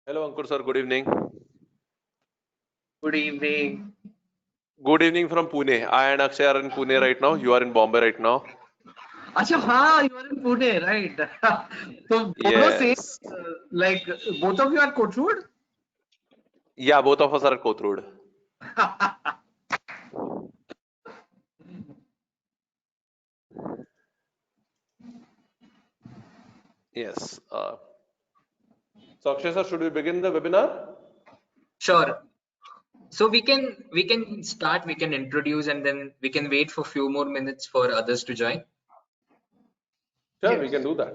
Hello, Ankur sir. Good evening. Good evening. Good evening from Pune. I and Akshay are in Pune right now. You are in Bombay right now. Acha, हाँ, you are in Pune, right? So both same, Yes. like both of you are Kothur? Yeah, both of us are at Kothurud. Yes. So Akshay sir, should we begin the webinar? Sure. So we can start, we can introduce, and then we can wait for a few more minutes for others to join. Sure, Yes. we can do that.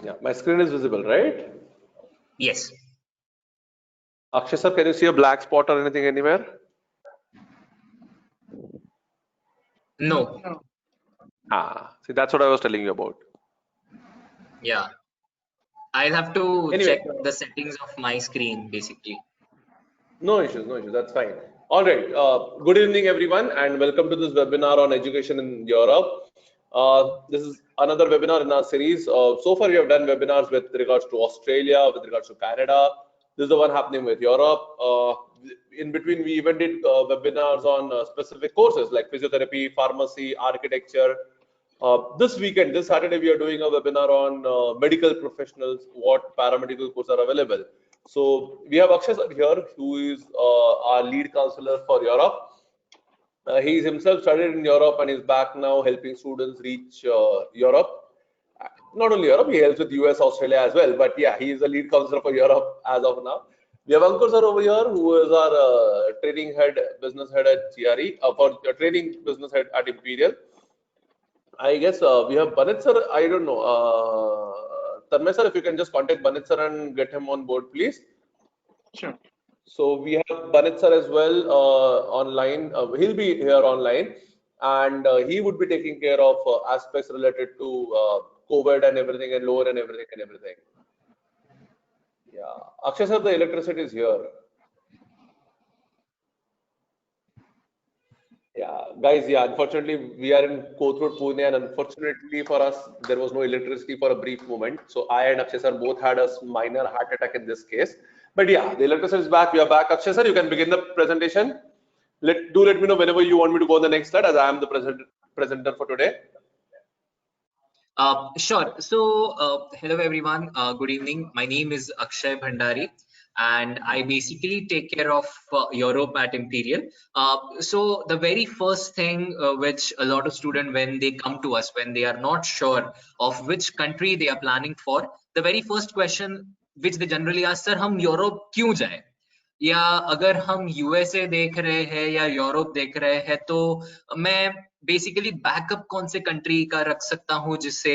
Yeah, my screen is visible, right? Yes. Akshay sir, can you see a black spot or anything anywhere? No. See, that's what I was telling you about. Yeah. I'll have to Anyway. check the settings of my screen basically. No issues, no issues. That's fine. All right. Good evening, everyone, and welcome to this webinar on education in Europe. This is another webinar in our series. So far, we have done webinars with regards to Australia, with regards to Canada. This is the one happening with Europe. In between, we even did webinars on specific courses like physiotherapy, pharmacy, architecture. This weekend, this Saturday, we are doing a webinar on medical professionals, what paramedical courses are available. So we have Akshay sir here, who is our lead counselor for Europe. He is himself studied in Europe and is back now helping students reach Europe. Not only Europe, he helps with US, Australia as well. But yeah, he is the lead counselor for Europe as of now. We have Ankur sir over here, who is our training head, business head at GRE, for training business head at Imperial. I guess we have Banit sir. I don't know. Tanmay sir, if you can just contact Banit sir and get him on board, please. Sure. So we have Banit sir as well online. He'll be here online, and he would be taking care of aspects related to COVID and everything, and lower and everything and everything. Yeah, Akshay sir, the electricity is here. Yeah, guys. Yeah, unfortunately, we are in Kothur, Pune, and unfortunately for us, there was no electricity for a brief moment. So I and Akshay sir both had a minor heart attack in this case. But yeah, the electricity is back. We are back. Akshay sir, you can begin the presentation. Let me know whenever you want me to go on the next slide, as I am the presenter for today. Sure. So hello everyone. Good evening. My name is Akshay Bhandari, and I basically take care of Europe at Imperial. So the very first thing which a lot of students, when they come to us, when they are not sure of which country they are planning for, the very first question which they generally ask, sir, हम Europe क्यों जाए? या अगर हम USA देख रहे हैं या यूरोप देख रहे हैं, तो मैं बेसिकली बैकअप कौन से कंट्री का रख सकता हूँ जिससे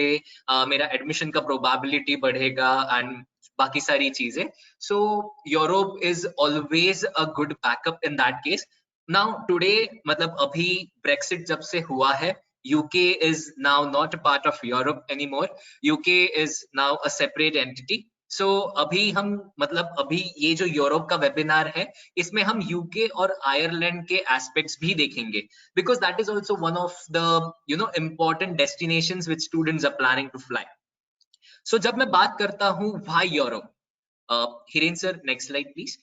मेरा एडमिशन का प्रोबेबिलिटी बढ़ेगा एंड बाकी सारी चीजें. So Europe is always a good backup in that case. Now today, मतलब अभी ब्रेक्सिट जब से हुआ है, UK is now not a part of Europe anymore. UK is now a separate entity. So अभी हम, मतलब अभी ये जो यूरोप का वेबिनार है, इसमें हम यूके और आयरलैंड के एस्पेक्ट्स भी देखेंगे, because that is also one of the important destinations which students are planning to fly. So जब मैं बात करता हूँ why Europe, Hiren sir, next slide please.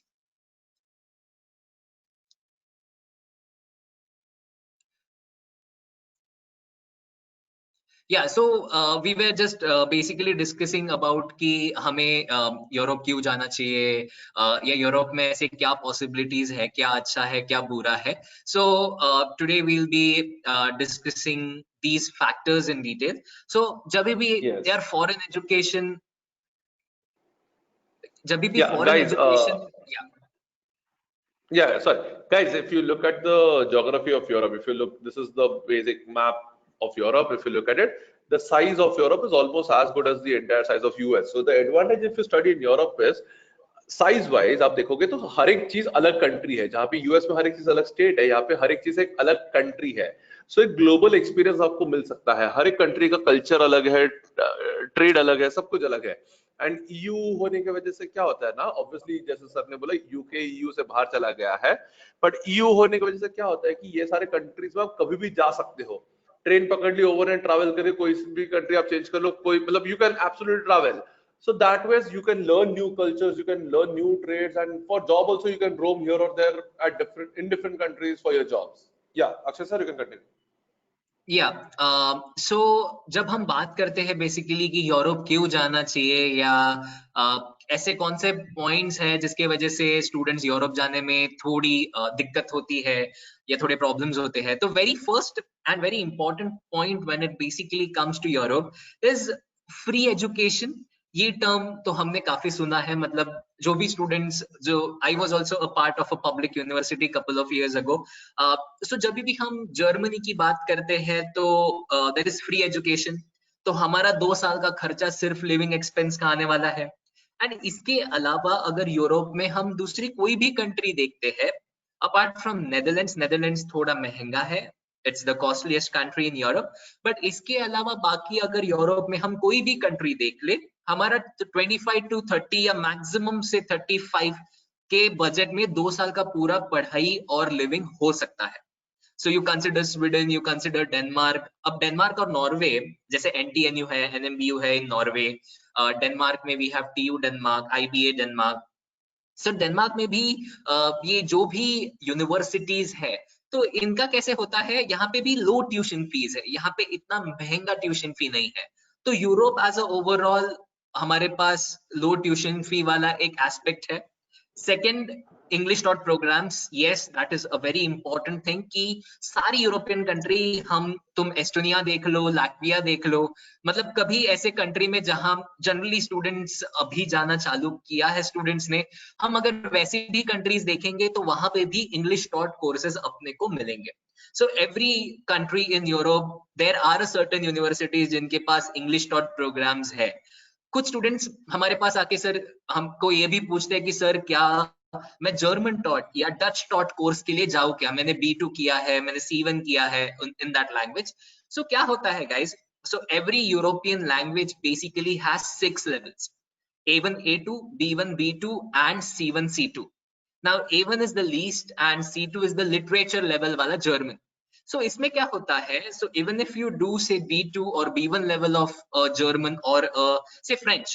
Yeah, so we were just basically discussing about कि हमें Europe क्यों जाना चाहिए, या यूरोप में ऐसे क्या possibilities है, क्या अच्छा है, क्या बुरा है. So today we'll be discussing these factors in detail. So जब भी they are foreign education, जब भी foreign education, yeah, sorry guys, if you look at the geography of Europe, if you look, this is the basic map of Europe. If you look at it, the size of Europe is almost as good as the entire size of US. So the advantage if you study in Europe is size wise आप देखोगे तो हर एक चीज अलग country है. जहाँ पे US में हर एक चीज अलग स्टेट है, यहाँ पे हर एक चीज एक अलग कंट्री है. सो एक ग्लोबल एक्सपीरियंस आपको मिल सकता है. हर एक कंट्री का कल्चर अलग है, ट्रेड अलग है, सब कुछ अलग है. एंड ईयू होने की वजह से क्या होता है ना, ऑब्वियसली जैसे सर ने बोला यूके ईयू से बाहर चला गया है, बट ईयू होने की वजह से क्या होता है कि ये सारे कंट्रीज में आप कभी भी जा सकते हो. ट्रेन पकड़ ली, ओवरनाइट ट्रैवल करके कोई भी कंट्री आप चेंज कर लो, कोई मतलब you can absolutely travel. So that way you can learn new cultures, you can learn new trades, and for job also you can roam here or there at different countries for your jobs. Yeah, Akshay sir, you can continue. या सो जब हम बात करते हैं basically कि Europe क्यों जाना चाहिए या ऐसे कौन से पॉइंट्स हैं जिसके वजह से स्टूडेंट्स यूरोप जाने में थोड़ी दिक्कत होती है या थोड़े प्रॉब्लम्स होते हैं, तो very first and very important point when it basically comes to Europe is free education. ये टर्म तो हमने काफी सुना है, मतलब जो भी स्टूडेंट्स, जो I was also a part of a public university couple of years ago. So जब भी हम जर्मनी की बात करते हैं तो देयर इज फ्री एजुकेशन. तो हमारा 2 साल का खर्चा सिर्फ लिविंग एक्सपेंस का आने वाला है. एंड इसके अलावा अगर यूरोप में हम दूसरी कोई भी कंट्री देखते हैं अपार्ट फ्रॉम नेदरलैंड्स, नेदरलैंड्स थोड़ा महंगा है, it's the costliest country in Europe, but इसके अलावा बाकी अगर यूरोप में हम कोई भी कंट्री देख ले, हमारा 25 to 30 या मैक्सिमम से 35 के बजट में 2 साल का पूरा पढ़ाई और लिविंग हो सकता है. So you consider Sweden, you consider Denmark. अब डेनमार्क और नॉर्वे, जैसे NTNU है, NMBU है इन नॉर्वे, डेनमार्क में we have TU Denmark, IBA Denmark. So Denmark में भी ये जो भी यूनिवर्सिटीज है तो इनका कैसे होता है, यहाँ पे भी लो ट्यूशन फीस है, यहाँ पे इतना महंगा ट्यूशन फी नहीं है. तो यूरोप एज अ ओवरऑल हमारे पास लो ट्यूशन फी वाला एक एस्पेक्ट है. Second, English taught programmes. Yes, that is a very important thing कि सारी यूरोपियन कंट्री, तुम एस्टोनिया देख लो, लैटविया देख लो, मतलब कभी ऐसे कंट्री में जहां जनरली स्टूडेंट्स अभी जाना चालू किया है स्टूडेंट्स ने, हम अगर वैसी भी कंट्रीज देखेंगे तो वहां पे भी इंग्लिश डॉट कोर्सेज अपने को मिलेंगे. So every country in Europe there are a certain universities जिनके पास इंग्लिश डॉट प्रोग्राम्स है. कुछ स्टूडेंट्स हमारे पास आके सर हमको ये भी पूछते हैं कि सर क्या मैं जर्मन टॉट या डच टॉट कोर्स के लिए जाऊं क्या, मैंने B2 किया है, मैंने C1 किया है इन दैट लैंग्वेज. सो क्या होता है guys, so every European language basically has 6 levels: A1 A2, B1 B2 and C1 C2. Now A1 is the least and C2 is the literature level वाला German. So इसमें क्या होता है, so even if you do say B2 or B1 level of German or say French,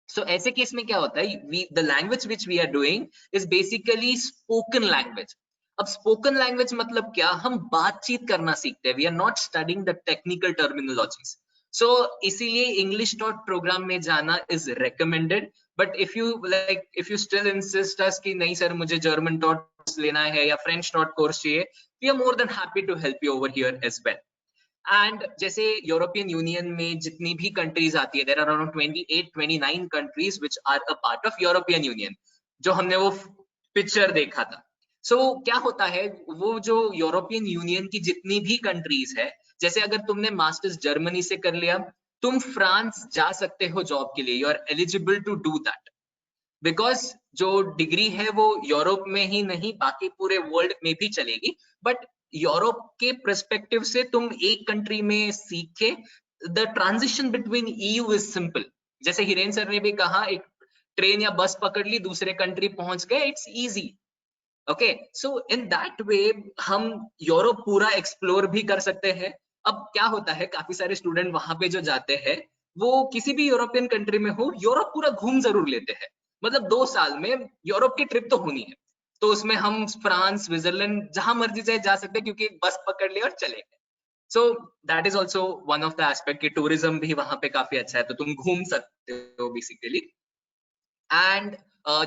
so ऐसे case में क्या होता है, the language which we are doing is basically spoken language. अब spoken language मतलब क्या, हम बातचीत करना सीखते हैं, we are not studying the technical terminologies. So इसीलिए English dot program में जाना is recommended. But if you still insist us कि नहीं सर मुझे German dot लेना है या French dot course चाहिए, we are more than happy to help you over here as well. And जैसे यूरोपियन यूनियन में जितनी भी कंट्रीज आती है, there are around 28-29 countries which are a part of European Union, जो हमने वो पिक्चर देखा था. सो क्या होता है, वो जो यूरोपियन यूनियन की जितनी भी कंट्रीज है, जैसे अगर तुमने मास्टर्स जर्मनी से कर लिया, तुम फ्रांस जा सकते हो जॉब के लिए, you are eligible to do that, because जो डिग्री है वो यूरोप में ही नहीं बाकी पूरे वर्ल्ड में भी चलेगी. बट यूरोप के पर्सपेक्टिव से तुम एक कंट्री में सीखे, the transition between EU is simple. जैसे हिरेन सर ने भी कहा, एक ट्रेन या बस पकड़ ली, दूसरे कंट्री पहुंच गए, it's easy. Okay, so in that way हम यूरोप पूरा एक्सप्लोर भी कर सकते हैं. अब क्या होता है, काफी सारे स्टूडेंट वहां पे जो जाते हैं वो किसी भी यूरोपियन कंट्री में हो, यूरोप पूरा घूम जरूर लेते हैं, मतलब 2 साल में यूरोप की ट्रिप तो होनी है. तो उसमें हम फ्रांस, स्विट्जरलैंड जहां मर्जी जाए जा सकते हैं क्योंकि बस पकड़ लिया और चले गए. सो that is also one of the aspect कि टूरिज्म भी वहां पे काफी अच्छा है, तो तुम घूम सकते हो बेसिकली. एंड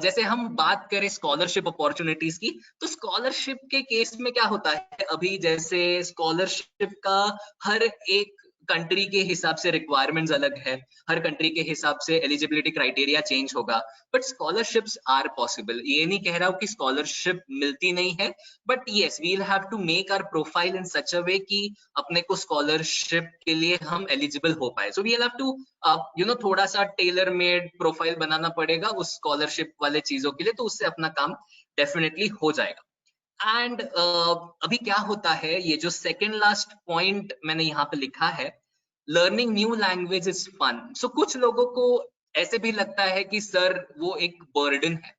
जैसे हम बात करें स्कॉलरशिप अपॉर्चुनिटीज की, तो स्कॉलरशिप के केस में क्या होता है, अभी जैसे स्कॉलरशिप का हर एक कंट्री के हिसाब से रिक्वायरमेंट्स अलग है, हर कंट्री के हिसाब से एलिजिबिलिटी क्राइटेरिया चेंज होगा, बट स्कॉलरशिप्स आर पॉसिबल. ये नहीं कह रहा हूँ कि स्कॉलरशिप मिलती नहीं है, but yes we will have to make our profile in such a way कि अपने को स्कॉलरशिप के लिए हम एलिजिबल हो पाए. So we will have to थोड़ा सा टेलर मेड प्रोफाइल बनाना पड़ेगा उस स्कॉलरशिप वाले चीजों के लिए, तो उससे अपना काम डेफिनेटली हो जाएगा. एंड अभी क्या होता है, ये जो सेकेंड लास्ट पॉइंट मैंने यहाँ पे लिखा है, learning new language is fun. So कुछ लोगों को ऐसे भी लगता है कि सर वो एक बर्डन है.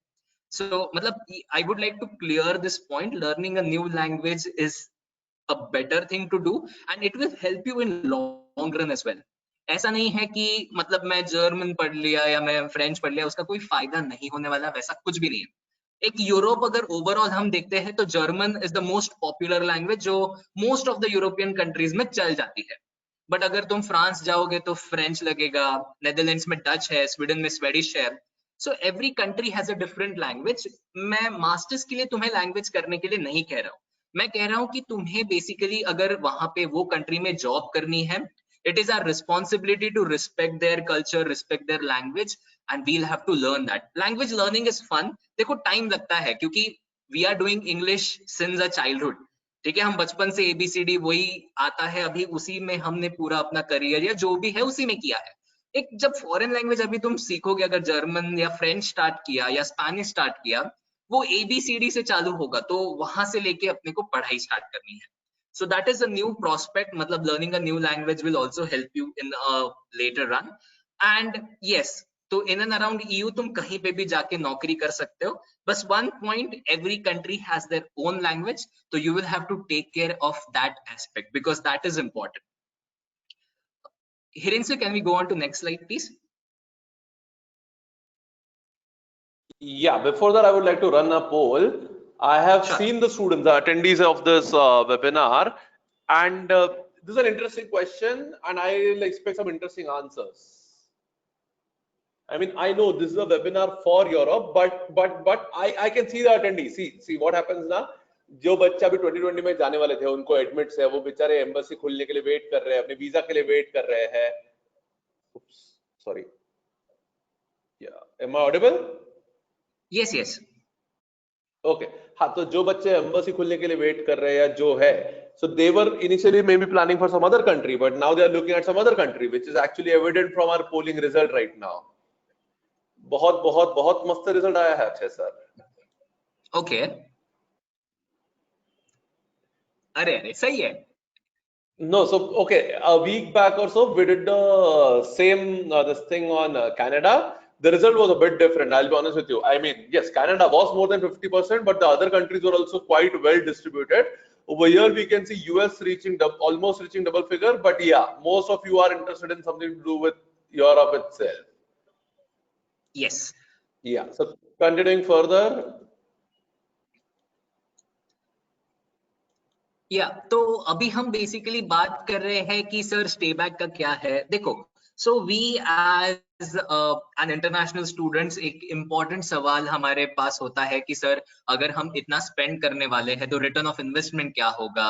सो मतलब I would like to clear this point, learning a new language is a better thing to do and it will help you in long run as well. ऐसा नहीं है कि मतलब मैं जर्मन पढ़ लिया या मैं फ्रेंच पढ़ लिया उसका कोई फायदा नहीं होने वाला, वैसा कुछ भी नहीं है। एक यूरोप अगर ओवरऑल हम देखते हैं तो German is the most popular language जो most of the European countries में चल जाती है। बट अगर तुम फ्रांस जाओगे तो फ्रेंच लगेगा, नेदरलैंड्स में डच है, स्वीडन में स्वेडिश है। सो every country has a different language. मैं मास्टर्स के लिए तुम्हें लैंग्वेज करने के लिए नहीं कह रहा हूँ, मैं कह रहा हूँ कि तुम्हें बेसिकली अगर वहां पे वो कंट्री में जॉब करनी है, it is our responsibility to respect their culture, respect their language, and we'll have to learn that. Language learning is fun. देखो टाइम लगता है क्योंकि we are doing English since a childhood. ठीक है, हम बचपन से ABCD वही आता है, अभी उसी में हमने पूरा अपना करियर या जो भी है उसी में किया है। एक जब फॉरेन लैंग्वेज अभी तुम सीखोगे, अगर जर्मन या फ्रेंच स्टार्ट किया या स्पेनिश स्टार्ट किया, वो ABCD से चालू होगा, तो वहां से लेके अपने को पढ़ाई स्टार्ट करनी है। So that is a new prospect. मतलब learning a new language will also help you in a later run. And yes, तो in and around EU तुम कहीं पे भी जाके नौकरी कर सकते हो। बस one point, every country has their own language, so you will have to take care of that aspect because that is important. Hiren sir, can we go on to next slide, please? Yeah, before that, I would like to run a poll. I have seen the students, the attendees of this webinar, and this is an interesting question, and I'll expect some interesting answers. I mean, I know this is a webinar for Europe, but I can see the attendees. See what happens ना, जो बच्चा अभी 2020 में जाने वाले थे, उनको admits है, वो बेचारे एम्बेसी खुलने के लिए वेट कर रहे हैं, अपने वीजा के लिए वेट कर रहे हैं। Sorry. Yeah, am I audible? Yes, yes. Okay. हाँ, तो जो बच्चे एम्बेसी खुलने के लिए वेट कर रहे हैं या जो है, so they were initially maybe planning for some other country, but now they are looking at some other country, which is actually evident from our polling result right now. बहुत बहुत बहुत मस्त रिजल्ट आया है अक्षय सर। Okay. अरे अरे सही है। No, so okay, a week back or so we did the same this thing on Canada. The result was a bit different, I'll be honest with you. I mean, yes, Canada was more than 50%, but the other countries were also quite well distributed. Over here we can see US reaching almost reaching double figure, but yeah, most of you are interested in something to do with Europe itself. Yes. Yeah, so continuing further. तो अभी हम basically बात कर रहे हैं कि sir stay back का क्या है। देखो, so we as an international students, एक इम्पोर्टेंट सवाल हमारे पास होता है कि सर अगर हम इतना स्पेंड करने वाले हैं तो रिटर्न ऑफ इन्वेस्टमेंट क्या होगा,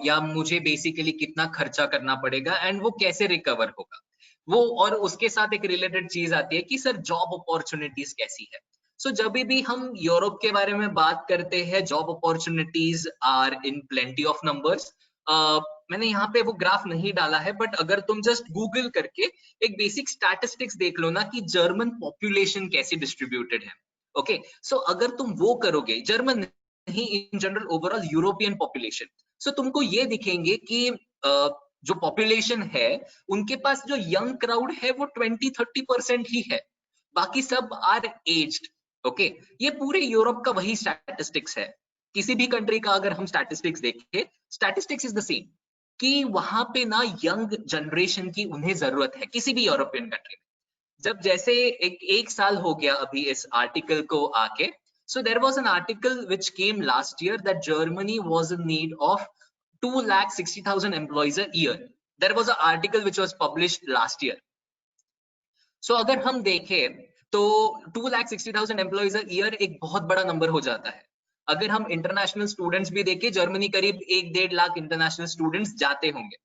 या मुझे बेसिकली कितना खर्चा करना पड़ेगा एंड वो कैसे रिकवर होगा वो। और उसके साथ एक रिलेटेड चीज आती है कि सर जॉब अपॉर्चुनिटीज कैसी है। सो जब भी हम यूरोप के बारे में बात करते हैं, job opportunities are in plenty of numbers. मैंने यहाँ पे वो ग्राफ नहीं डाला है, बट अगर तुम जस्ट गूगल करके एक बेसिक स्टैटिस्टिक्स देख लो ना कि जर्मन पॉपुलेशन कैसी डिस्ट्रीब्यूटेड है। ओके, सो अगर तुम वो करोगे, जर्मन नहीं, in general overall European population, so तुमको ये दिखेंगे कि जो पॉपुलेशन है उनके पास जो यंग क्राउड है वो 20-30% ही है, बाकी सब आर एज्ड। ओके, ये पूरे यूरोप का वही स्टैटिस्टिक्स है। किसी भी कंट्री का अगर हम स्टैटिस्टिक्स देखें, स्टैटिस्टिक्स इज द सेम कि वहां पे ना यंग जनरेशन की उन्हें जरूरत है किसी भी यूरोपियन कंट्री में। जब जैसे एक साल हो गया अभी इस आर्टिकल को आके, so there was an article which came last year that Germany was in need of 2,60,000 employees a year. There was a article which was published last year. So अगर हम देखें तो 2,60,000 एम्प्लॉइज अ ईयर एक बहुत बड़ा number हो जाता है। अगर हम इंटरनेशनल स्टूडेंट्स भी देखें, जर्मनी करीब 1-1.5 लाख इंटरनेशनल स्टूडेंट्स जाते होंगे,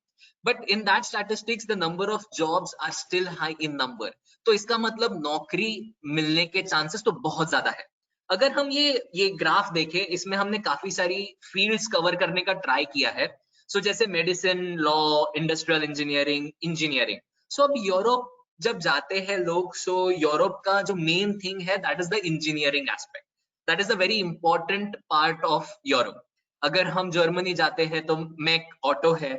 but in that statistics the number of jobs are still high in number. तो इसका मतलब नौकरी मिलने के चांसेस तो बहुत ज्यादा है। अगर हम ये ग्राफ देखें, इसमें हमने काफी सारी फील्ड्स कवर करने का ट्राई किया है। सो जैसे मेडिसिन, लॉ, इंडस्ट्रियल इंजीनियरिंग। सो अब यूरोप जब जाते हैं लोग, सो यूरोप का जो मेन थिंग है that is the engineering aspect, that is a very important part of Europe. अगर हम जर्मनी जाते हैं तो मैक ऑटो है,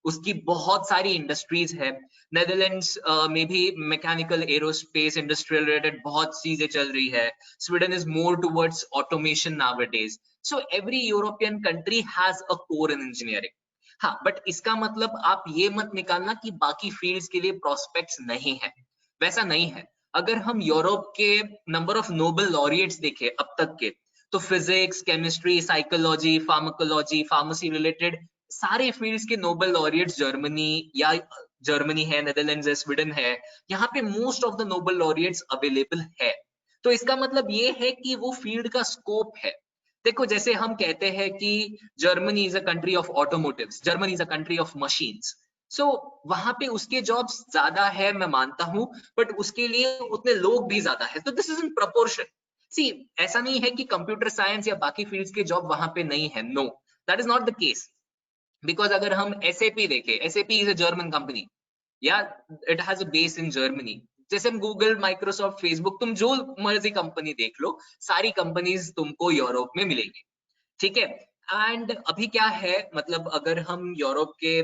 उसकी बहुत सारी इंडस्ट्रीज है। नेदरलैंड्स में भी मैकेनिकल एरोस्पेस इंडस्ट्रियल रिलेटेड बहुत चीजें चल रही है। Sweden is more towards automation nowadays. So every European country has a core in engineering. हाँ, बट इसका मतलब आप ये मत निकालना कि बाकी फील्ड्स के लिए प्रोस्पेक्ट्स नहीं है, वैसा नहीं है। अगर हम यूरोप के नंबर ऑफ नोबेल लॉरिएट्स देखें अब तक के, तो physics, chemistry, psychology, pharmacology, pharmacy related सारे फील्ड्स के नोबेल लॉरिएट्स जर्मनी है, नेदरलैंड्स है, स्वीडन है, यहाँ पे most of the Nobel laureates available है। तो इसका मतलब ये है कि वो फील्ड का स्कोप है। देखो, जैसे हम कहते हैं कि Germany is a country of automotives, Germany is a country of machines. So वहां पे उसके जॉब्स ज्यादा है, मैं मानता हूं, बट उसके लिए उतने लोग भी ज्यादा है, तो दिस इज इन प्रपोर्शन। सी, ऐसा नहीं है कि कंप्यूटर साइंस या बाकी फील्ड्स के जॉब वहां पे नहीं है, no, that is not the case. Because अगर हम SAP देखें, SAP is a German company, या it has a base in Germany. जैसे हम गूगल, माइक्रोसॉफ्ट, फेसबुक, तुम जो मर्जी कंपनी देख लो, सारी कंपनीज तुमको यूरोप में मिलेगी, ठीक है। एंड अभी क्या है, मतलब अगर हम यूरोप के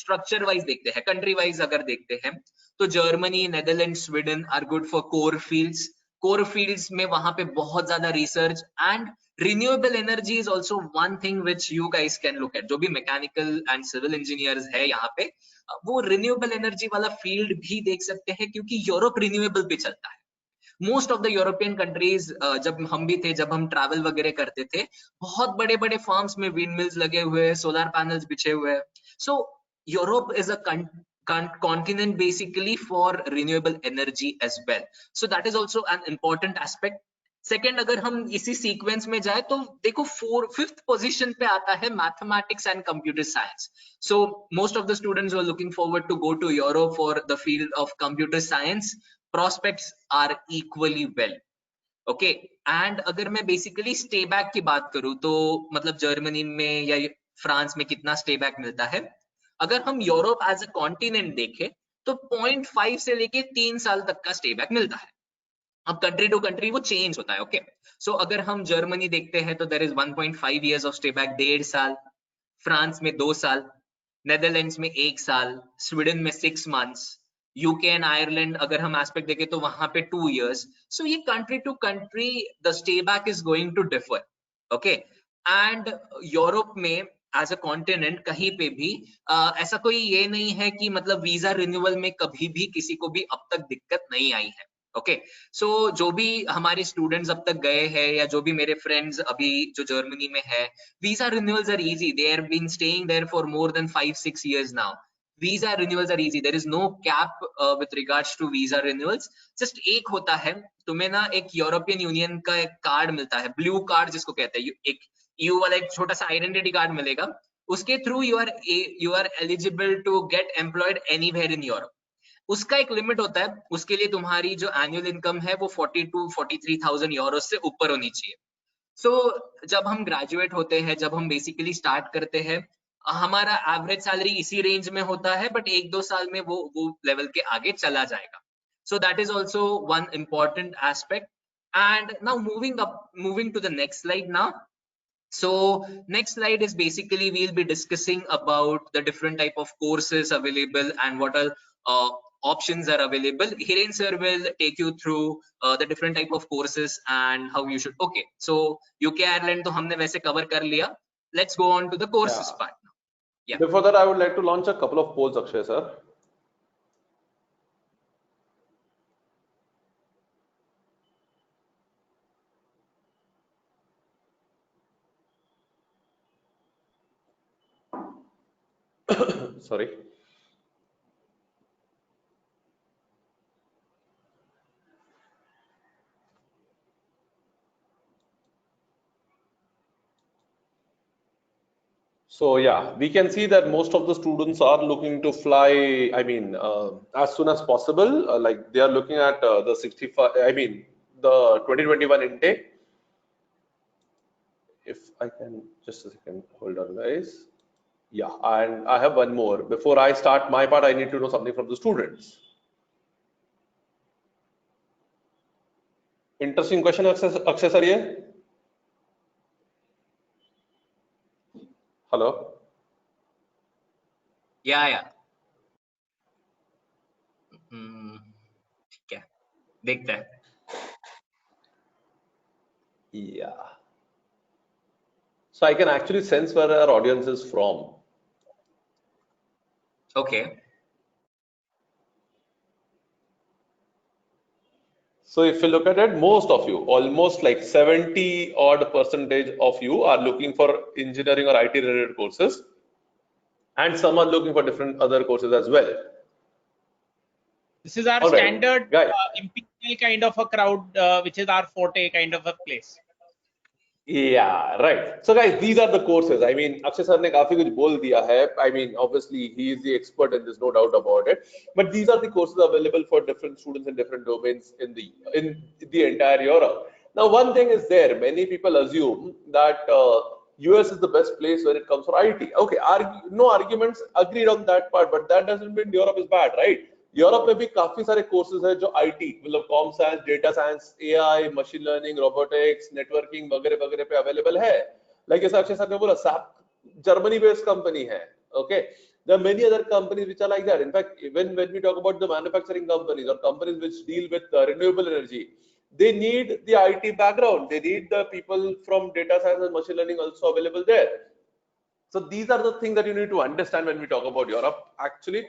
स्ट्रक्चर वाइज देखते हैं, कंट्री वाइज अगर देखते हैं, तो Germany, Netherland, Sweden are good for core fields. Core fields में वहां पे बहुत ज्यादा research and renewable energy is also one thing which you guys can look at. जो भी मैकेनिकल एंड सिविल इंजीनियर्स है यहाँ पे, वो रिन्यूएबल एनर्जी वाला फील्ड भी देख सकते हैं, क्योंकि यूरोप रिन्यूएबल पे चलता है। Most of the European countries, जब हम भी थे, जब हम ट्रैवल वगैरह करते थे, बहुत बड़े बड़े फार्म्स में विंड मिल्स लगे हुए हैं, सोलर पैनल्स बिछे हुए हैं। So Europe is a continent basically for renewable energy as well, so that is also an important aspect. Second, अगर हम इसी सीक्वेंस में जाए तो देखो, फिफ्थ पोजीशन पे आता है mathematics and computer science. So most of the students are looking forward to go to Europe for the field of computer science. prospects are equally well, okay। and अगर मैं basically stay back की बात करूं, तो मतलब Germany में या France में कितना स्टे बैक मिलता है। अगर हम यूरोप एज अ कॉन्टिनेंट देखें, तो 0.5 से लेके 3 साल तक का स्टे बैक मिलता है। अब कंट्री टू कंट्री वो चेंज होता है, ओके। सो अगर हम जर्मनी देखते हैं, तो there is 1.5 years of stay back, 1.5 साल। फ्रांस में 2 साल, नेदरलैंड्स में 1 साल, स्वीडन में 6 months, यूके एंड आयरलैंड अगर हम एस्पेक्ट देखें तो वहां पे 2 years। सो ये country to country the stay back is going to differ, okay. And Europe में एज अ कॉन्टिनेंट कहीं पे भी ऐसा कोई ये नहीं है कि मतलब वीजा रिन्यूअल में कभी भी किसी को भी अब तक दिक्कत नहीं आई है, ओके। सो जो भी हमारे स्टूडेंट्स अब तक गए हैं, या जो भी मेरे फ्रेंड्स अभी जो जर्मनी में है, visa renewals are easy. They have been staying there for more than 5-6 years now. Visa renewals are easy. There is no cap with regards to visa renewals. Just एक होता है, तुम्हें ना एक यूरोपियन यूनियन का एक कार्ड मिलता है, ब्लू कार्ड जिसको कहते हैं, एक यू वाला एक छोटा सा आइडेंटिटी कार्ड मिलेगा। उसके through you are eligible to get employed anywhere in Europe. उसका एक लिमिट होता है, उसके लिए तुम्हारी जो एनुअल इनकम है वो 42-43,000 यूरो से ऊपर होनी चाहिए। सो जब हम ग्रेजुएट होते हैं, जब हम बेसिकली स्टार्ट करते हैं, हमारा एवरेज सैलरी इसी रेंज में होता है, बट 1-2 साल में वो लेवल के आगे चला जाएगा। So that is also one important aspect. And now moving to the next slide now. So next slide is basically we'll be discussing about the different type of courses available and what are options are available. Hiren sir will take you through the different type of courses and how you should. Okay, so UK Ireland तो हमने वैसे cover कर लिया. Let's go on to the courses part now. Yeah. Before that, I would like to launch a couple of polls, Akshay sir. Sorry. So yeah, we can see that most of the students are looking to fly, I mean, as soon as possible. Like they are looking at the 65, I mean, the 2021 intake. If I can, just a second, hold on guys. Yeah, and I have one more. Before I start my part, I need to know something from the students. Interesting question, Akshay sir, ye? Hello? या ठीक है, देखते हैं. Yeah. So I can actually sense where our audience is from. Okay. So if you look at it, most of you, almost like 70 odd percentage of you are looking for engineering or IT related courses, and some are looking for different other courses as well. This is our All right, standard guys. imperial kind of a crowd, which is our forte kind of a place. Yeah, right. So guys, these are the courses. I mean, Akshay sir ने काफी कुछ बोल दिया है. I mean, obviously he is the expert and there's no doubt about it. But these are the courses available for different students in different domains in the entire Europe. Now, one thing is there. Many people assume that US is the best place when it comes for IT. Okay, no arguments agreed on that part, but that doesn't mean Europe is bad, right? Europe में भी काफी सारे courses है जो IT मतलब com science, data science, AI, machine learning, robotics, networking वगैरह वगैरह पे अवेलेबल है. लाइक जैसा अक्षय सर ने बोला, SAP जर्मनी बेस्ड कंपनी है. Okay, there are many other companies which are like that. In fact, even when we talk about the manufacturing companies or companies which deal with renewable energy, they need the IT background, they need the people from data science and machine learning also available there. So these are the things that you need to understand when we talk about Europe. Actually,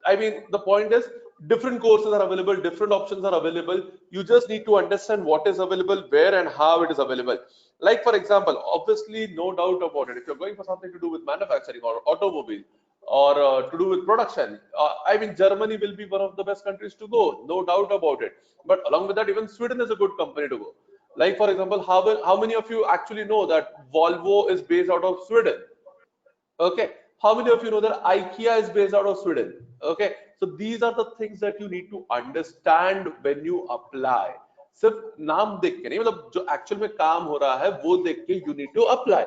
I mean, the point is different courses are available, different options are available. You just need to understand what is available, where and how it is available. Like for example, obviously, no doubt about it. If you're going for something to do with manufacturing or automobile or to do with production, I mean, Germany will be one of the best countries to go, no doubt about it. But along with that, even Sweden is a good company to go. Like for example, how many of you actually know that Volvo is based out of Sweden? Okay, how many of you know that IKEA is based out of Sweden? Okay, so these are the things that you need to understand when you apply. सिर्फ नाम देख के नहीं, मतलब जो actual में काम हो रहा है वो देख के you need to apply.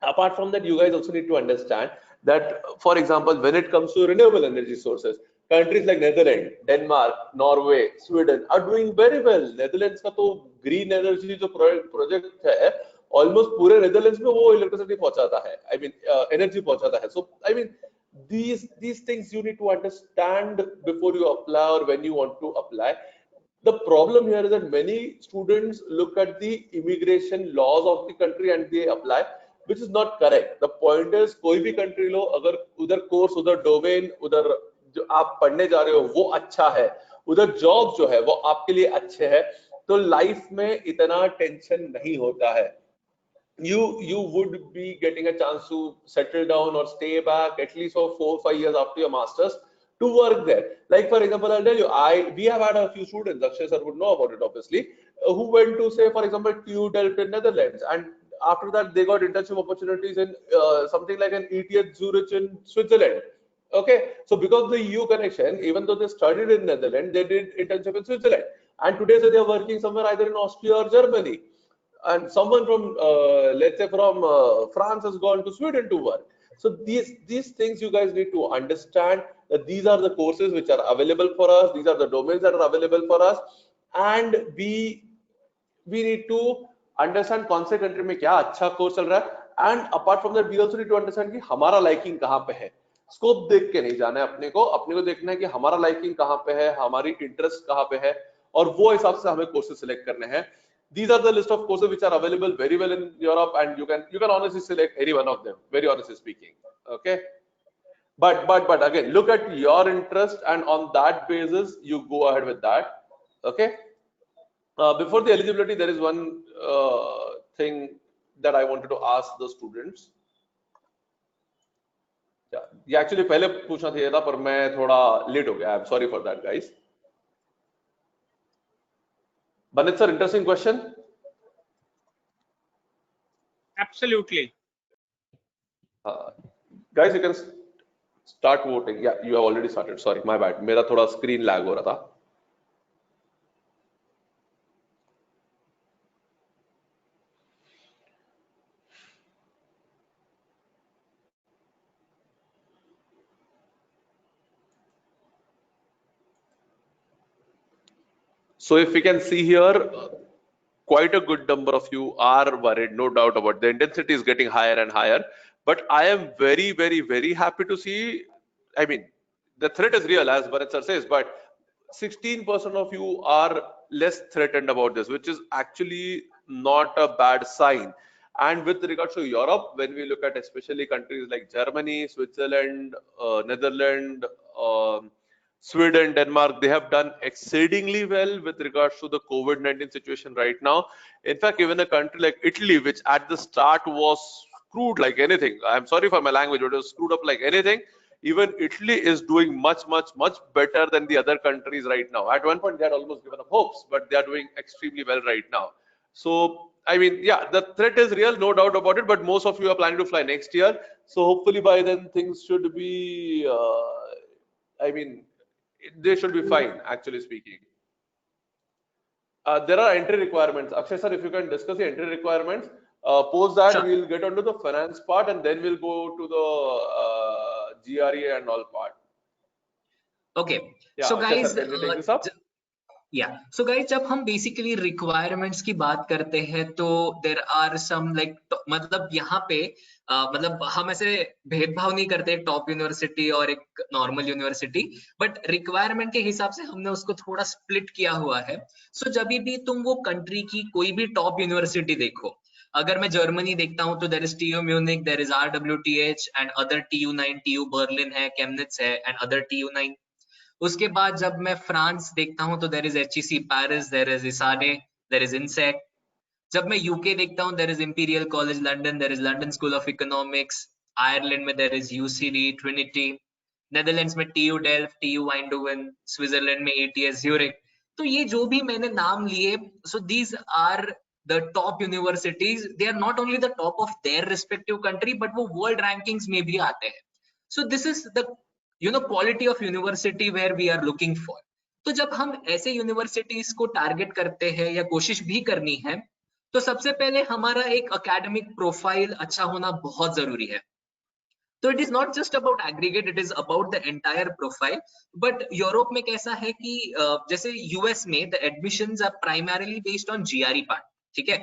Apart from that, you guys also need to understand that, for example, when it comes to renewable energy sources, countries like Netherlands, Denmark, Norway, Sweden are doing very well. Netherlands का तो green energy जो project है, almost पूरे Netherlands में वो electricity पहुंचाता है. I mean, energy पहुंचाता है. So, I mean, these things you need to understand before you apply or when you want to apply. The problem here is that many students look at the immigration laws of the country and they apply, which is not correct. The point is, कोई भी country लो, अगर उधर course, उधर domain, उधर जो आप पढ़ने जा रहे हो वो अच्छा है, उधर job जो है वो आपके लिए अच्छे है, तो life में इतना tension नहीं होता है. You would be getting a chance to settle down or stay back at least for 4-5 years after your masters to work there. Like for example, I'll tell you, we have had a few students, Akshay sir would know about it obviously, who went to say for example TU Delft in Netherlands, and after that they got internship opportunities in something like an ETH Zurich in Switzerland. Okay, so because of the EU connection, even though they studied in Netherlands, they did internship in Switzerland, and today so they are working somewhere either in Austria or Germany. And someone from let's say from France has gone to Sweden to work. So these things you guys need to understand, that these are the courses which are available for us, these are the domains that are available for us, and we need to understand कौन से country में क्या अच्छा course चल रहा है. And apart from that, we also need to understand कि हमारा liking कहाँ पे है. Scope देख के नहीं जाना है अपने को देखना है कि हमारा liking कहाँ पे है, हमारी interest कहाँ पे है, और वो हिसाब से हमें courses select करने हैं. These are the list of courses which are available very well in Europe, and you can honestly select any one of them, very honestly speaking. Okay, but again, look at your interest, and on that basis you go ahead with that. Okay, before the eligibility, there is one thing that I wanted to ask the students. ये actually पहले पूछना चाहिए था पर मैं थोड़ा late हो गया. I'm sorry for that, guys. Banit sir, interesting question. Absolutely. Guys, you can start voting. Yeah, you have already started. Sorry, my bad. मेरा थोड़ा screen lag हो रहा था. So if we can see here, quite a good number of you are worried, no doubt about it. The intensity is getting higher and higher. But I am very, very, very happy to see, I mean, the threat is real, as Bharat sir says, but 16% of you are less threatened about this, which is actually not a bad sign. And with regards to Europe, when we look at especially countries like Germany, Switzerland, Netherlands, Sweden, Denmark, they have done exceedingly well with regards to the COVID-19 situation right now. In fact, even a country like Italy, which at the start was screwed like anything, I'm sorry for my language, but it was screwed up like anything. Even Italy is doing much, much, much better than the other countries right now. At one point, they had almost given up hopes, but they are doing extremely well right now. So, I mean, yeah, the threat is real, no doubt about it, but most of you are planning to fly next year. So hopefully by then things should be, I mean, they should be fine, actually speaking. There are entry requirements. Akshay sir, if you can discuss the entry requirements. Post that, Sure. we'll get onto the finance part and then we'll go to the GRE and all part. Okay. Yeah, So Akshay guys, sir, can you take this up? yeah. So guys, जब हम basically requirements की बात करते हैं तो there are some like मतलब यहाँ पे मतलब हम ऐसे भेदभाव नहीं करते एक टॉप यूनिवर्सिटी और एक नॉर्मल यूनिवर्सिटी, बट रिक्वायरमेंट के हिसाब से हमने उसको थोड़ा स्प्लिट किया हुआ है. सो जब भी तुम वो कंट्री की कोई भी टॉप यूनिवर्सिटी देखो, अगर मैं जर्मनी देखता हूँ तो there is TU Munich, there is RWTH and other TU9, TU Berlin है, केम्निट्स है एंड अदर TU9. उसके बाद जब मैं फ्रांस देखता हूँ तो there is HEC Paris, there is ISADE, there is INSEC. जब मैं यूके देखता हूँ there is Imperial College London, there is London School of Economics. Ireland में there is UCD, Trinity. Netherlands में TU Delft, TU Eindhoven, Switzerland में ATS Zurich. तो ये जो भी मैंने नाम लिए, so these are the top universities. They are not only the top of their respective country, but वो world rankings में भी आते हैं. So this is the quality of university where we are looking for. तो जब हम ऐसे universities को टारगेट करते हैं या कोशिश भी करनी है, तो सबसे पहले हमारा एक एकेडमिक प्रोफाइल अच्छा होना बहुत जरूरी है. तो it is not just about aggregate, it is about the entire profile. But Europe में कैसा है कि जैसे यूएस में the admissions are primarily based on GRE part. ठीक है,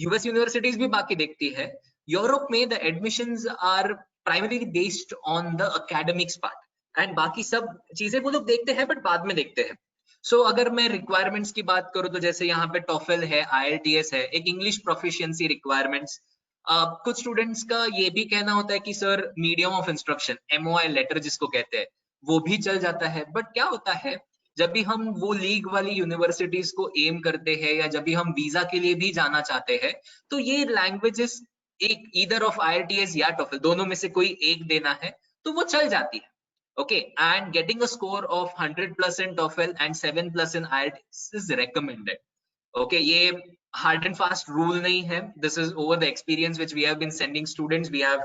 यूएस यूनिवर्सिटीज भी बाकी देखती है. यूरोप में the admissions are primarily based on the academics part, and बाकी सब चीजें वो लोग देखते हैं बट बाद में देखते हैं. सो अगर मैं रिक्वायरमेंट्स की बात करूं तो जैसे यहाँ पे TOEFL है, IELTS है, एक इंग्लिश प्रोफिशिएंसी रिक्वायरमेंट्स. कुछ स्टूडेंट्स का ये भी कहना होता है कि sir medium of instruction, MOI letter जिसको कहते हैं, वो भी चल जाता है. बट क्या होता है जब भी हम वो लीग वाली यूनिवर्सिटीज को एम करते हैं या जब भी हम वीजा के लिए भी जाना चाहते हैं, तो ये लैंग्वेजेस एक ईदर ऑफ IELTS या TOEFL, दोनों में से कोई एक देना है तो वो चल जाती है. Okay, and getting a score of 100+ in TOEFL and 7+ in IELTS is recommended. Okay, ये hard and fast rule नहीं है. This is over the experience which we have been sending students. We have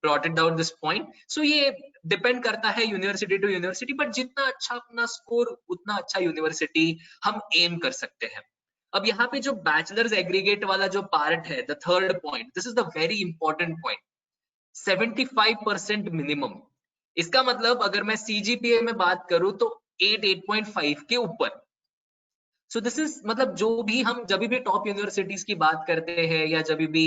plotted down this point. So ये depend करता है university to university, but जितना अच्छा अपना score उतना अच्छा यूनिवर्सिटी हम एम कर सकते हैं. अब यहाँ पे जो बैचलर्स एग्रीगेट वाला जो पार्ट है, the third point, this is the very important point. 75% minimum. इसका मतलब अगर मैं CGPA में बात करूं तो 8.5 के ऊपर. सो दिस इज मतलब जो भी हम जब भी टॉप यूनिवर्सिटीज की बात करते हैं या जब भी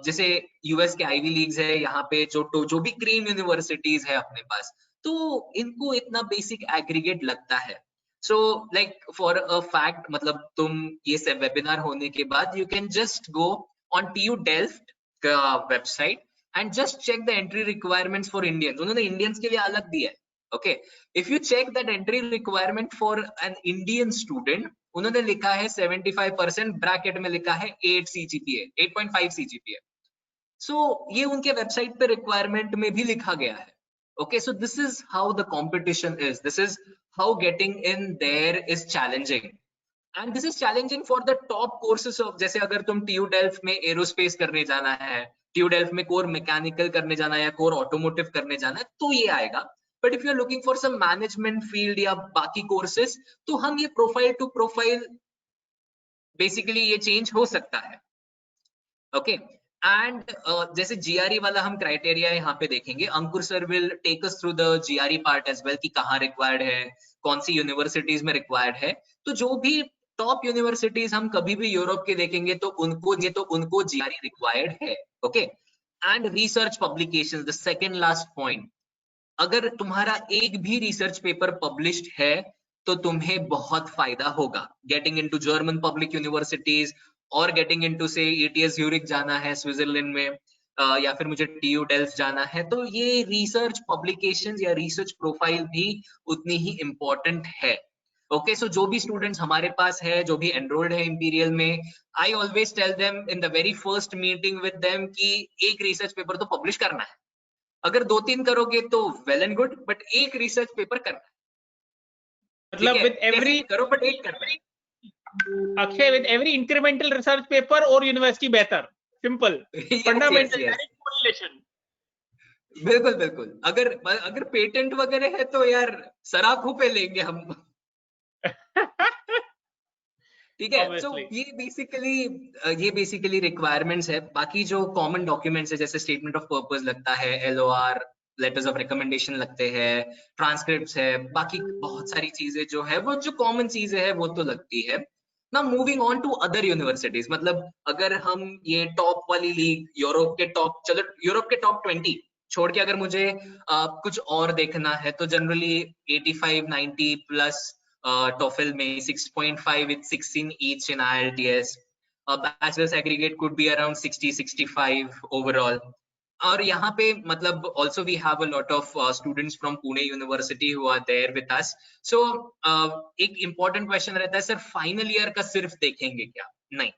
जैसे US के आईवी लीग्स है, यहाँ पे जो भी क्रीम यूनिवर्सिटीज है अपने पास, तो इनको इतना बेसिक एग्रीगेट लगता है. So like for a fact, मतलब तुम ये सब वेबिनार होने के बाद you can just go on TU Delft का website and just check the entry requirements for Indians. उन्होंने इंडियंस के लिए अलग दिया है. Okay, if you check that entry requirement for an Indian student, उन्होंने लिखा है 75%, ब्रैकेट में लिखा है 8.5 CGPA. So ये उनके वेबसाइट पे रिक्वायरमेंट में भी लिखा गया है. Okay, so this is how the competition is. This is how getting in there is challenging. And this is challenging for the top courses of, जैसे अगर तुम TU डेल्फ्ट में एरोस्पेस करने जाना है, TU डेल्फ्ट में कोर मैकेनिकल करने जाना है या कोर ऑटोमोटिव करने जाना है, तो ये आएगा. But if you are looking for some management field या बाकी कोर्सेज, तो हम ये प्रोफाइल टू प्रोफाइल बेसिकली ये चेंज हो सकता है. ओके, एंड जैसे GRE वाला हम क्राइटेरिया यहाँ पे देखेंगे. Ankur sir will take us through the GRE part as well, कि कहाँ रिक्वायर्ड है, कौन सी यूनिवर्सिटीज में रिक्वायर्ड है. तो जो भी टॉप यूनिवर्सिटीज हम कभी भी यूरोप के देखेंगे तो उनको GRE रिक्वायर्ड है. Okay, and research publications, the second last point. अगर तुम्हारा एक भी रिसर्च पेपर पब्लिश्ड है तो तुम्हें बहुत फायदा होगा। Getting into German public universities और गेटिंग इनटू से ETS ज़्यूरिख जाना है स्विट्जरलैंड में, या फिर मुझे TU डेल्फ्ट जाना है, तो ये रिसर्च पब्लिकेशंस या रिसर्च प्रोफाइल भी उतनी ही इंपॉर्टेंट है। ओके, सो जो भी स्टूडेंट्स हमारे पास है, जो भी एनरोल्ड है इंपीरियल में, I always tell them in the very first meeting with them कि एक रिसर्च पेपर तो पब्लिश करना है। अगर 2-3 करोगे तो वेल एंड गुड, बट एक रिसर्च पेपर करना है। मतलब विद एवरी करो बट एक करना है। Akshay, with every incremental research paper और यूनिवर्सिटी बेहतर, सिंपल, फंडामेंटल, डायरेक्ट कोरिलेशन। बिल्कुल बिल्कुल। अगर पेटेंट वगैरह है तो यार सराखों पे लेंगे हम। ठीक है, सो ये बेसिकली रिक्वायरमेंट्स है। बाकी जो कॉमन डॉक्यूमेंट्स है जैसे स्टेटमेंट ऑफ पर्पस लगता है, LOR, लेटर्स ऑफ रिकमेंडेशन लगते हैं, ट्रांसक्रिप्ट्स है, बाकी बहुत सारी चीजें जो है वो जो कॉमन चीजें है वो तो लगती है ना। Moving on to other universities, मतलब अगर हम ये टॉप वाली लीग यूरोप के टॉप, चलो यूरोप के टॉप 20 छोड़ के अगर मुझे कुछ और देखना है तो जनरली 85-90 प्लस TOEFL में, 6.5 with 16 each in IELTS. Bachelor's aggregate could be around 60-65 overall. और यहाँ पे मतलब also we have a lot of students from Pune University who are there with us. So एक important question रहता है, sir final year का सिर्फ देखेंगे क्या? नहीं,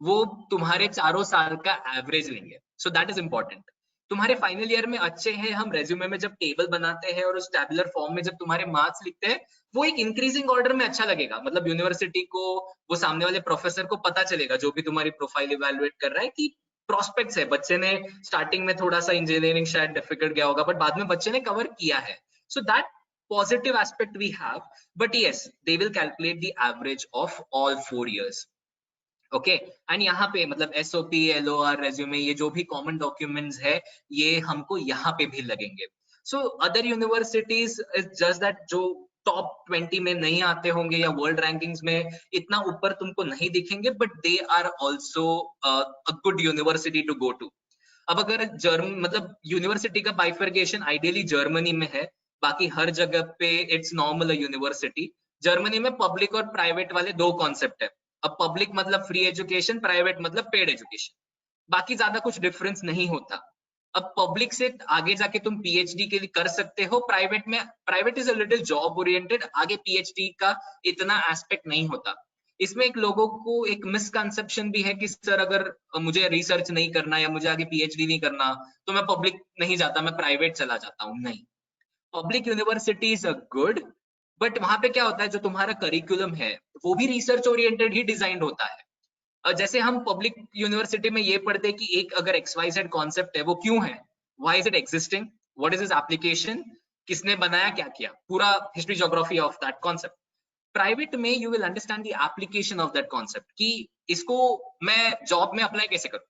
वो तुम्हारे 4 साल का एवरेज लेंगे। So that is important. तुम्हारे फाइनल ईयर में अच्छे हैं, हम रेज्यूमे में जब टेबल बनाते हैं और उस टैबुलर फॉर्म में जब तुम्हारे मार्क्स लिखते हैं, वो एक इंक्रीजिंग ऑर्डर में अच्छा लगेगा। मतलब यूनिवर्सिटी को, वो सामने वाले प्रोफेसर को पता चलेगा जो भी तुम्हारी प्रोफाइल इवैल्यूएट कर रहा है कि प्रोस्पेक्ट्स है। बच्चे ने स्टार्टिंग में थोड़ा सा इंजीनियरिंग शायद डिफिकल्ट गया होगा, बट बाद में बच्चे ने कवर किया है। So that positive aspect we have, but yes they will calculate the average of all 4 years. Okay, and यहाँ पे मतलब SOP, LOR, रेज्यूमे, ये जो भी कॉमन डॉक्यूमेंट्स है ये हमको यहाँ पे भी लगेंगे। So other universities is just that जो टॉप 20 में नहीं आते होंगे या वर्ल्ड रैंकिंग्स में इतना ऊपर तुमको नहीं दिखेंगे, but they are also a good university to go to. अब अगर जर्मन मतलब यूनिवर्सिटी का बाइफर्केशन आइडियली जर्मनी में है, बाकी हर जगह पे इट्स नॉर्मल यूनिवर्सिटी। जर्मनी में पब्लिक और प्राइवेट वाले 2 कॉन्सेप्ट है। अब पब्लिक मतलब फ्री एजुकेशन, प्राइवेट मतलब पेड एजुकेशन, बाकी ज्यादा कुछ डिफरेंस नहीं होता। अब पब्लिक से आगे जाके तुम PhD के लिए कर सकते हो, private is a little job oriented, आगे PhD का इतना एस्पेक्ट नहीं होता। इसमें एक लोगों को एक मिसकंसेप्शन भी है कि सर अगर मुझे रिसर्च नहीं करना या मुझे आगे PhD नहीं करना तो मैं पब्लिक नहीं जाता, मैं प्राइवेट चला जाता हूँ। नहीं, public universities are good, but वहां पे क्या होता है, जो तुम्हारा करिकुलम है वो भी रिसर्च ओरिएंटेड ही डिजाइंड होता है। जैसे हम पब्लिक यूनिवर्सिटी में ये पढ़ते हैं कि एक अगर XYZ कॉन्सेप्ट है वो क्यों है, why is it existing, what is is application, किसने बनाया, क्या किया, पूरा history geography of that concept. Private में you will understand the application of that concept कि इसको मैं जॉब में अप्लाई कैसे करूं।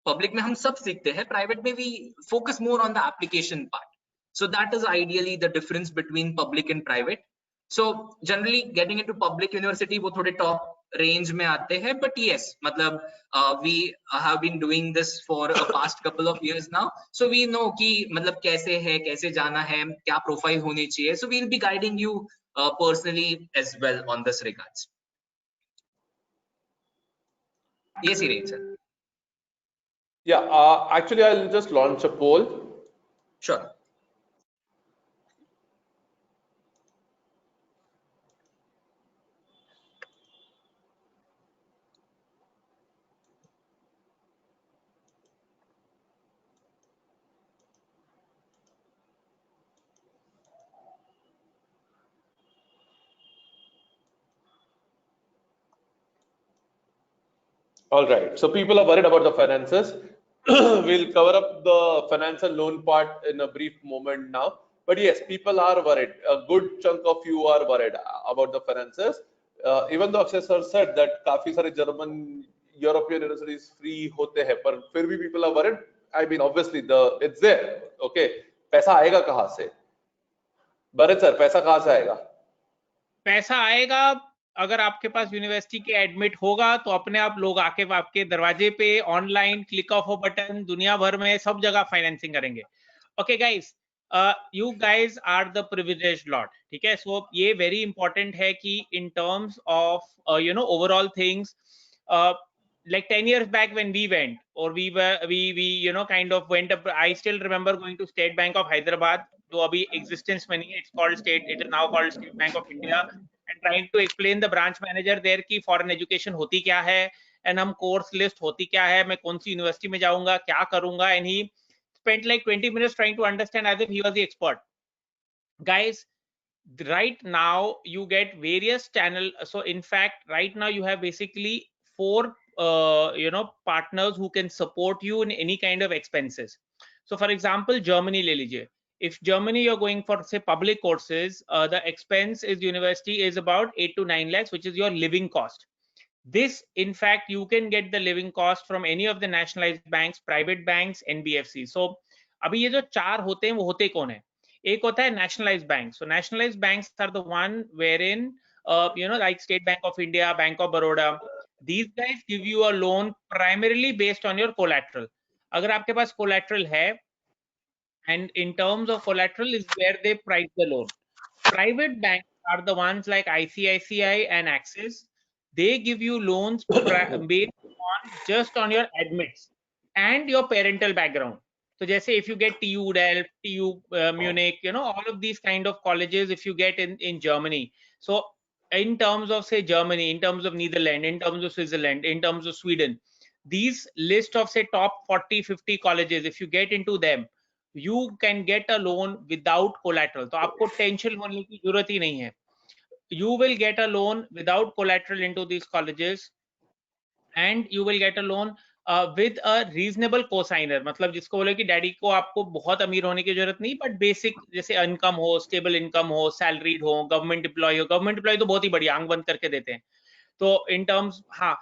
पब्लिक में हम सब सीखते हैं, प्राइवेट में we focus more on the application part. So that is ideally the difference between public and private. So generally getting into public university वो थोड़े top range में आते हैं, but yes मतलब we have been doing this for a past couple of years now, so we know कि मतलब कैसे है, कैसे जाना है, क्या प्रोफाइल होनी चाहिए। So we'll be guiding you personally as well on this regards. Yes, Hiren sir. Yeah, actually I'll just launch a poll. Sure. All right, so people are worried about the finances. We'll cover up the financial loan part in a brief moment now. But yes, people are worried. A good chunk of you are worried about the finances. Even though Akshay sir said that काफी सारे German, European universities free होते हैं, पर फिर भी people are worried. I mean, obviously it's there. Okay, पैसा आएगा कहाँ से? भरत सर, पैसा कहाँ से आएगा? पैसा आएगा अगर आपके पास यूनिवर्सिटी के एडमिट होगा तो अपने आप लोग आके आपके दरवाजे पे online click of a button दुनिया भर में सब जगह फाइनेंसिंग करेंगे. Okay guys, you guys are the privileged lot. ठीक है, सो ये वेरी इंपॉर्टेंट है कि in terms of you know overall things, like 10 years back when we went, or we you know kind of went up. I still remember going to State Bank of Hyderabad, जो अभी existence में नहीं है. It is now called State Bank of India, and trying to explain the branch manager there कि foreign education होती क्या है, and हम course list होती क्या है, मैं कौन सी university में जाऊंगा, क्या करूंगा, and he spent like 20 minutes trying to understand as if he was the expert. Guys, right now you get various channel. So in fact right now you have basically 4 you know partners who can support you in any kind of expenses. So for example, Germany le lijiye. If Germany you're going for say public courses, the expense is university is about 8 to 9 lakhs, which is your living cost. This in fact you can get the living cost from any of the nationalized banks, private banks, NBFC. So अभी ये जो 4 होते हैं वो होते कौन है? एक होता है nationalized banks. So nationalized banks are the one wherein you know like State Bank of India, Bank of Baroda, these guys give you a loan primarily based on your collateral. अगर आपके पास collateral है, and in terms of collateral is where they price the loan. Private banks are the ones like ICICI and Axis. They give you loans based on just on your admits and your parental background. So just say if you get TU Delft, TU Munich, you know, all of these kind of colleges, if you get in Germany. So in terms of say Germany, in terms of Netherlands, in terms of Switzerland, in terms of Sweden, these list of say top 40, 50 colleges, if you get into them, you can get a loan without collateral. तो आपको tension होने की जरूरत ही नहीं है. You will get a loan without collateral into these colleges, and you will get a loan with a reasonable cosigner. मतलब जिसको बोले कि डैडी को आपको बहुत अमीर होने की जरूरत नहीं, बट बेसिक जैसे इनकम हो, स्टेबल इनकम हो, सैलरीड हो, गवर्नमेंट एम्प्लॉय हो. गवर्नमेंट एम्प्लॉय तो बहुत ही बढ़िया आंख बंद करके देते हैं. तो इन टर्म्स हाँ,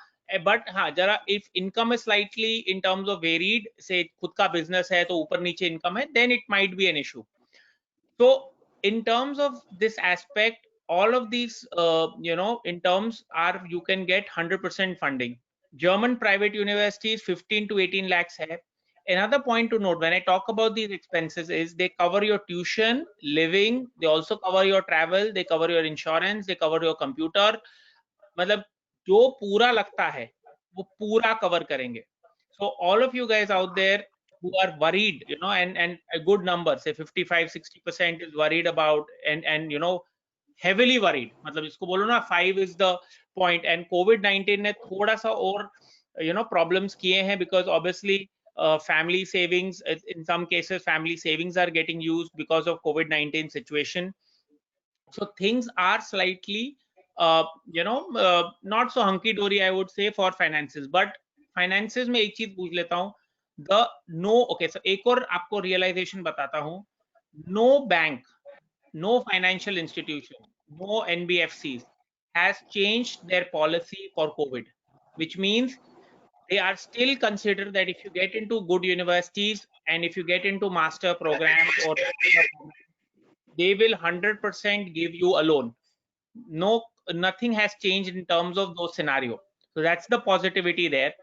बट हाँ जरा if income is slightly in terms of varied, से खुद का बिजनेस है तो ऊपर नीचे इनकम है, then it might be an issue. So in terms of this aspect, all of these you know in terms are you can get 100% funding. German private universities 15 to 18 lakhs hai. Another point to note when I talk about these expenses is they cover your tuition, living, they also cover your travel, they cover your insurance, they cover your computer. मतलब जो पूरा लगता है वो पूरा cover करेंगे. So all of you guys out there who are worried, you know, and a good number, say 55-60% is worried about, and you know heavily worried, मतलब इसको बोलो ना 5 is the point. And COVID-19 ने थोड़ा सा और you know problems किए हैं, because obviously family savings, in some cases family savings are getting used because of COVID-19 situation. So things are slightly you know not so hunky dory I would say for finances. But finances में एक चीज पूछ लेता हूँ, the no okay, so एक और आपको realization बताता हूँ. No bank, no financial institution, no NBFCs has changed their policy for COVID, which means they are still considered that if you get into good universities and if you get into master programs or they will 100% give you a loan. No, nothing has changed in terms of those scenario. So that's the positivity there.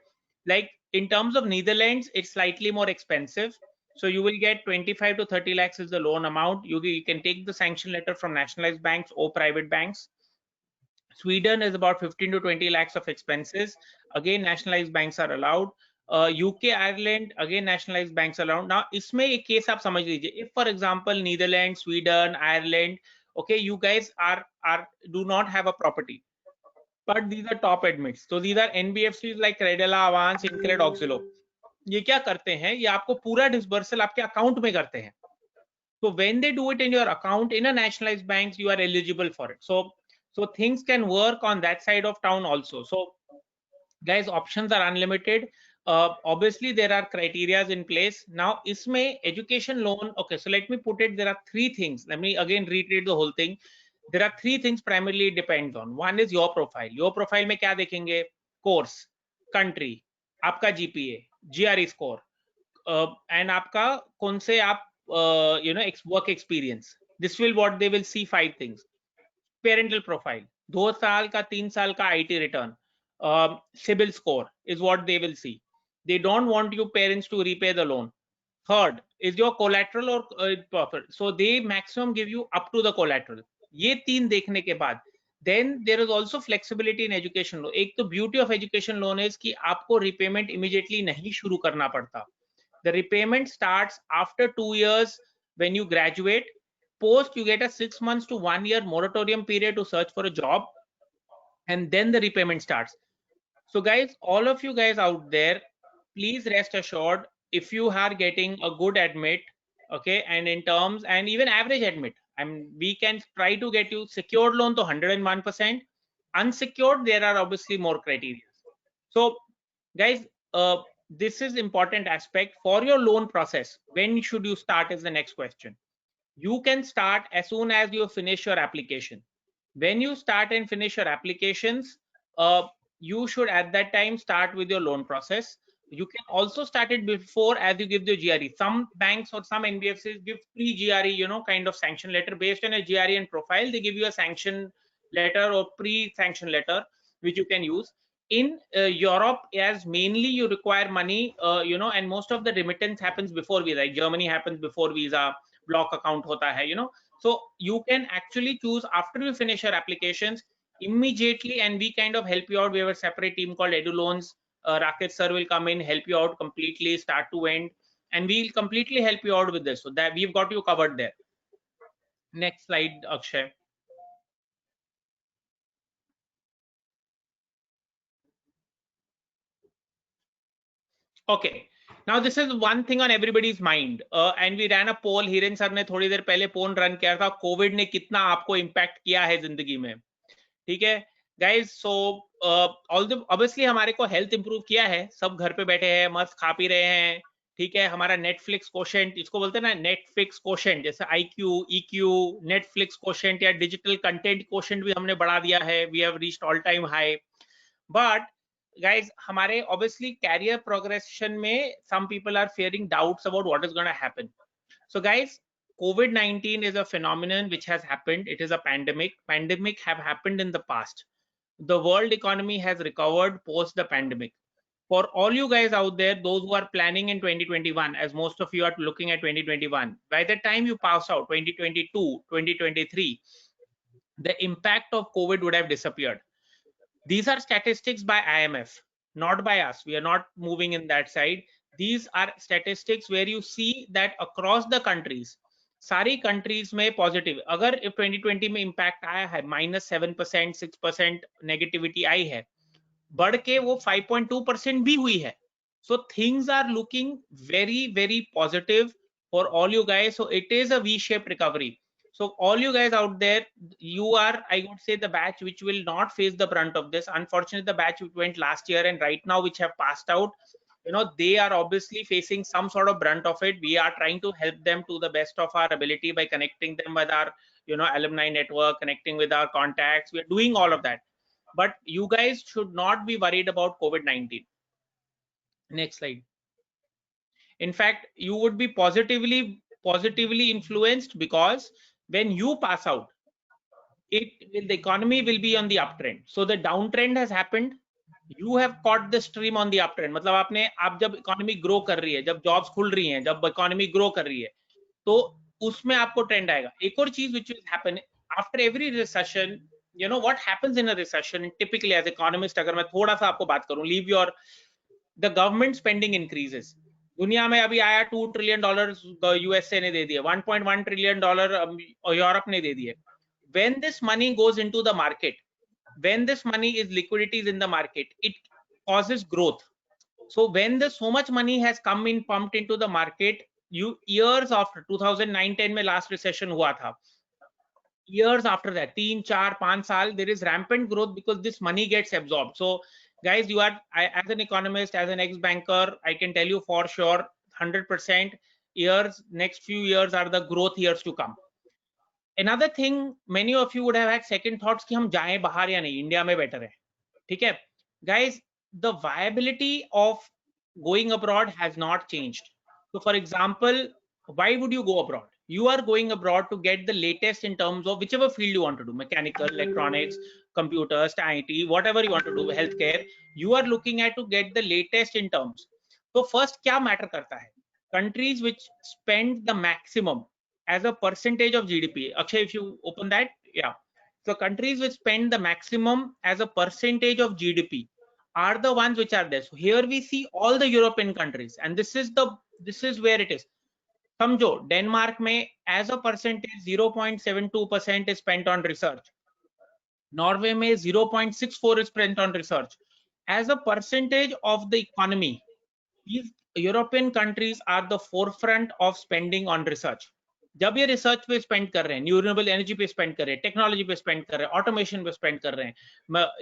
Like in terms of Netherlands, it's slightly more expensive. So you will get 25 to 30 lakhs is the loan amount. You can take the sanction letter from nationalized banks or private banks. Sweden is about 15 to 20 lakhs of expenses. Again, nationalized banks are allowed. UK, Ireland, again nationalized banks allowed. Now, इसमें एक case आप समझ लीजिए. If, for example, Netherlands, Sweden, Ireland, okay, you guys do not have a property, but these are top admits. So these are NBFCs like Credila, Avance, Incred, Auxilo. ये क्या करते हैं? ये आपको पूरा disbursal आपके account में करते हैं. So when they do it in your account in a nationalized banks, you are eligible for it. So things can work on that side of town also. So guys, options are unlimited. Obviously there are criterias in place. Now isme education loan, okay, so let me put it, there are 3 things. Let me again reiterate the whole thing. There are 3 things primarily it depends on. One is your profile. Your profile में क्या देखेंगे? Course, country, आपका GPA, GRE score, and आपका कौन से आप you know work experience. This will what they will see 5 things. Parental profile, 2 साल का 3 साल का IT return, CIBIL score is what they will see. They don't want you parents to repay the loan. Third is your collateral or profit. So they maximum give you up to the collateral. ये 3 देखने के बाद then there is also flexibility in education loan. एक तो beauty of education loan is कि आपको repayment immediately नहीं शुरू करना पड़ता. The repayment starts after 2 years when you graduate. Post you get a 6 months to 1 year moratorium period to search for a job, and then the repayment starts. So guys, all of you guys out there, please rest assured, if you are getting a good admit, okay, and in terms and even average admit, I mean, we can try to get you secured loan to 101%. Unsecured, there are obviously more criteria. So guys, this is important aspect for your loan process. When should you start is the next question. You can start as soon as you finish your application. When you start and finish your applications, you should at that time start with your loan process. You can also start it before as you give the GRE. Some banks or some NBFCs give pre-GRE, you know, kind of sanction letter based on a GRE and profile. They give you a sanction letter or pre-sanction letter, which you can use. In Europe, as mainly you require money, you know, and most of the remittance happens before visa. Like Germany happens before visa, block account hota hai, you know. So you can actually choose after you finish your applications immediately, and we kind of help you out. We have a separate team called Edu Loans. Rakesh sir will come in, help you out completely, start to end, and we'll completely help you out with this. So that we've got you covered there. Next slide, Akshay. Okay. Now this is one thing on everybody's mind, and we ran a poll. Hiren sir ने थोड़ी देर पहले पोल run किया था, Covid ने कितना आपको impact किया है जिंदगी में, ठीक है गाइज. सो ऑब्वियसली हमारे को हेल्थ इंप्रूव किया है, सब घर पे बैठे हैं, मस्त खा पी रहे हैं, ठीक है. हमारा नेटफ्लिक्स कोशेंट, इसको बोलते हैं ना नेटफ्लिक्स कोशेंट, जैसे IQ, EQ, नेटफ्लिक्स कोशेंट या डिजिटल कंटेंट कोशेंट भी हमने बढ़ा दिया है. We have reached all time high. But guys, हमारे obviously career progression में some people are fearing doubts about what is going to happen. So guys, COVID-19 is a phenomenon which has happened. It is a pandemic. Pandemic have happened in the past. The world economy has recovered post the pandemic. For all you guys out there, those who are planning in 2021, as most of you are looking at 2021, by the time you pass out 2022, 2023, the impact of COVID would have disappeared. These are statistics by IMF, not by us. We are not moving in that side. These are statistics where you see that across the countries, सारी countries में positive. अगर 2020 में impact आया है, -7%, 6% negativity आई है, बढ़ के वो 5.2% भी हुई है. So things are looking very, very positive for all you guys. So it is a V-shaped recovery. So all you guys out there, you are, I would say, the batch which will not face the brunt of this. Unfortunately, the batch which went last year and right now which have passed out, you know, they are obviously facing some sort of brunt of it. We are trying to help them to the best of our ability by connecting them with our, you know, alumni network, connecting with our contacts. We are doing all of that. But you guys should not be worried about COVID-19. Next slide. In fact, you would be positively influenced, because when you pass out, the economy will be on the uptrend. So the downtrend has happened. You have caught the stream on the uptrend. मतलब आप जब economy grow कर रही है, जब jobs खुल रही हैं, जब economy grow कर रही है, तो उसमें आपको trend आएगा. एक और चीज which will happen after every recession, you know what happens in a recession typically as economist, अगर मैं थोड़ा सा आपको बात करूं, leave your, the government spending increases. दुनिया में अभी आया $2 trillion USA ने दे दिए, $1.1 trillion यूरोप ने दे दिए. When this money goes into the market, when this money is liquidities in the market, it causes growth. So when so much money has come in, pumped into the market, years after 2009-10 में last recession हुआ था, years after that, 3, 4, 5 साल, there is rampant growth because this money gets absorbed. So guys, you are, as an economist, as an ex-banker, I can tell you for sure, 100% years, next few years are the growth years to come. Another thing, many of you would have had second thoughts कि हम जाएं बाहर या नहीं, India में better है, ठीक है. Guys, the viability of going abroad has not changed. So for example, why would you go abroad? you are going abroad to get the latest in terms of whichever field you want to do, mechanical, electronics, computers, IT, whatever you want to do, healthcare, you are looking at to get the latest in terms. So first क्या matter करता है? Countries which spend the maximum as a percentage of GDP. Akshay, if you open that, yeah. So countries which spend the maximum as a percentage of GDP are the ones which are there. So here we see all the European countries, and this is where it is. समझो Denmark में as a percentage 0.72% is spent on research. Norway में 0.64 is spent on research. As a percentage of the economy, these European countries are the forefront of spending on research. जब ये research पे spend कर रहे हैं, Neurable energy पे spend कर रहे हैं, टेक्नोलॉजी पे स्पेंड कर रहे हैं, ऑटोमेशन पे स्पेंड कर रहे हैं,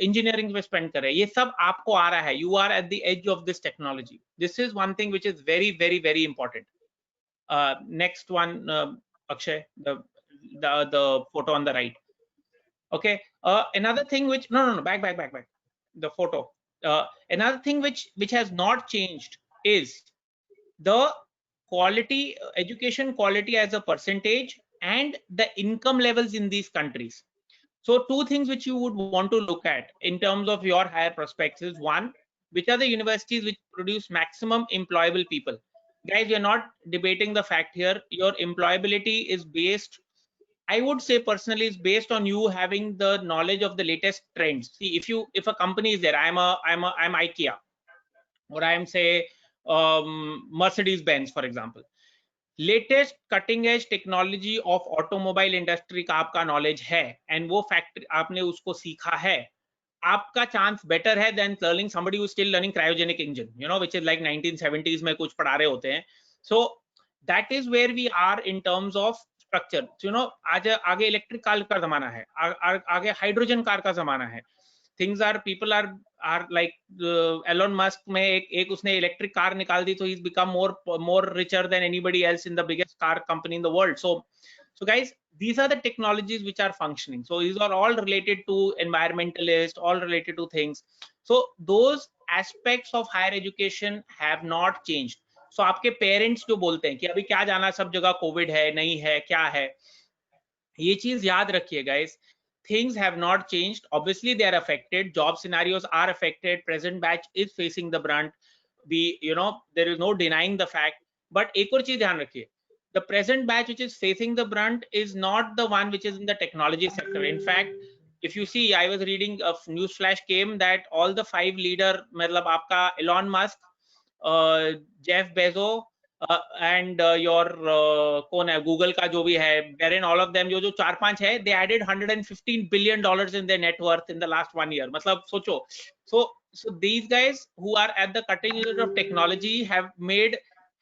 इंजीनियरिंग पे स्पेंड कर रहे हैं, ये सब आपको आ रहा है. You are at the age of this technology. This is one thing which is very very very important. Next one, Akshay, the photo on the right. Okay. Another thing which no, back the photo. Another thing which has not changed is the quality, education quality as a percentage, and the income levels in these countries. So two things which you would want to look at in terms of your higher prospects is, one, which are the universities which produce maximum employable people. Guys, you're not debating the fact here. Your employability is based, I would say personally, is based on you having the knowledge of the latest trends. See, if a company is there, I'm IKEA, or I'm say Mercedes Benz, for example. Latest cutting edge technology of automobile industry का आपका knowledge है, and वो factory आपने उसको सीखा है, आपका chance better है than learning somebody who is still learning cryogenic engine, you know, which is like 1970s में कुछ पढ़ा रहे होते हैं. So that is where we are in terms of structure. You know, आज आगे इलेक्ट्रिक कार का जमाना है, आगे हाइड्रोजन कार का जमाना है. Things are, people are like Elon Musk में एक उसने इलेक्ट्रिक कार निकाल दी, तो he's become more richer than anybody else in the biggest car company in the world. So guys, these are the technologies which are functioning. So these are all related to environmentalists, all related to things. So those aspects of higher education have not changed. So आपके parents जो बोलते हैं कि अभी क्या जाना, सब जगह कोविड है, नहीं है, क्या है, ये चीज याद रखिए guys. Things have not changed. Obviously they are affected, job scenarios are affected, present batch is facing the brunt. You know, there is no denying the fact. But एक और चीज ध्यान रखिए, the present batch which is facing the brunt is not the one which is in the technology sector. In fact, if you see, I was reading a news flash came that all the 5 leader, मतलब आपका Elon Musk, Jeff Bezos, and your कौन है, Google का जो भी है, Barron, all of them, जो 4-5 है, they added $115 billion in their net worth in the last 1 year. मतलब सोचो. So these guys who are at the cutting edge of technology have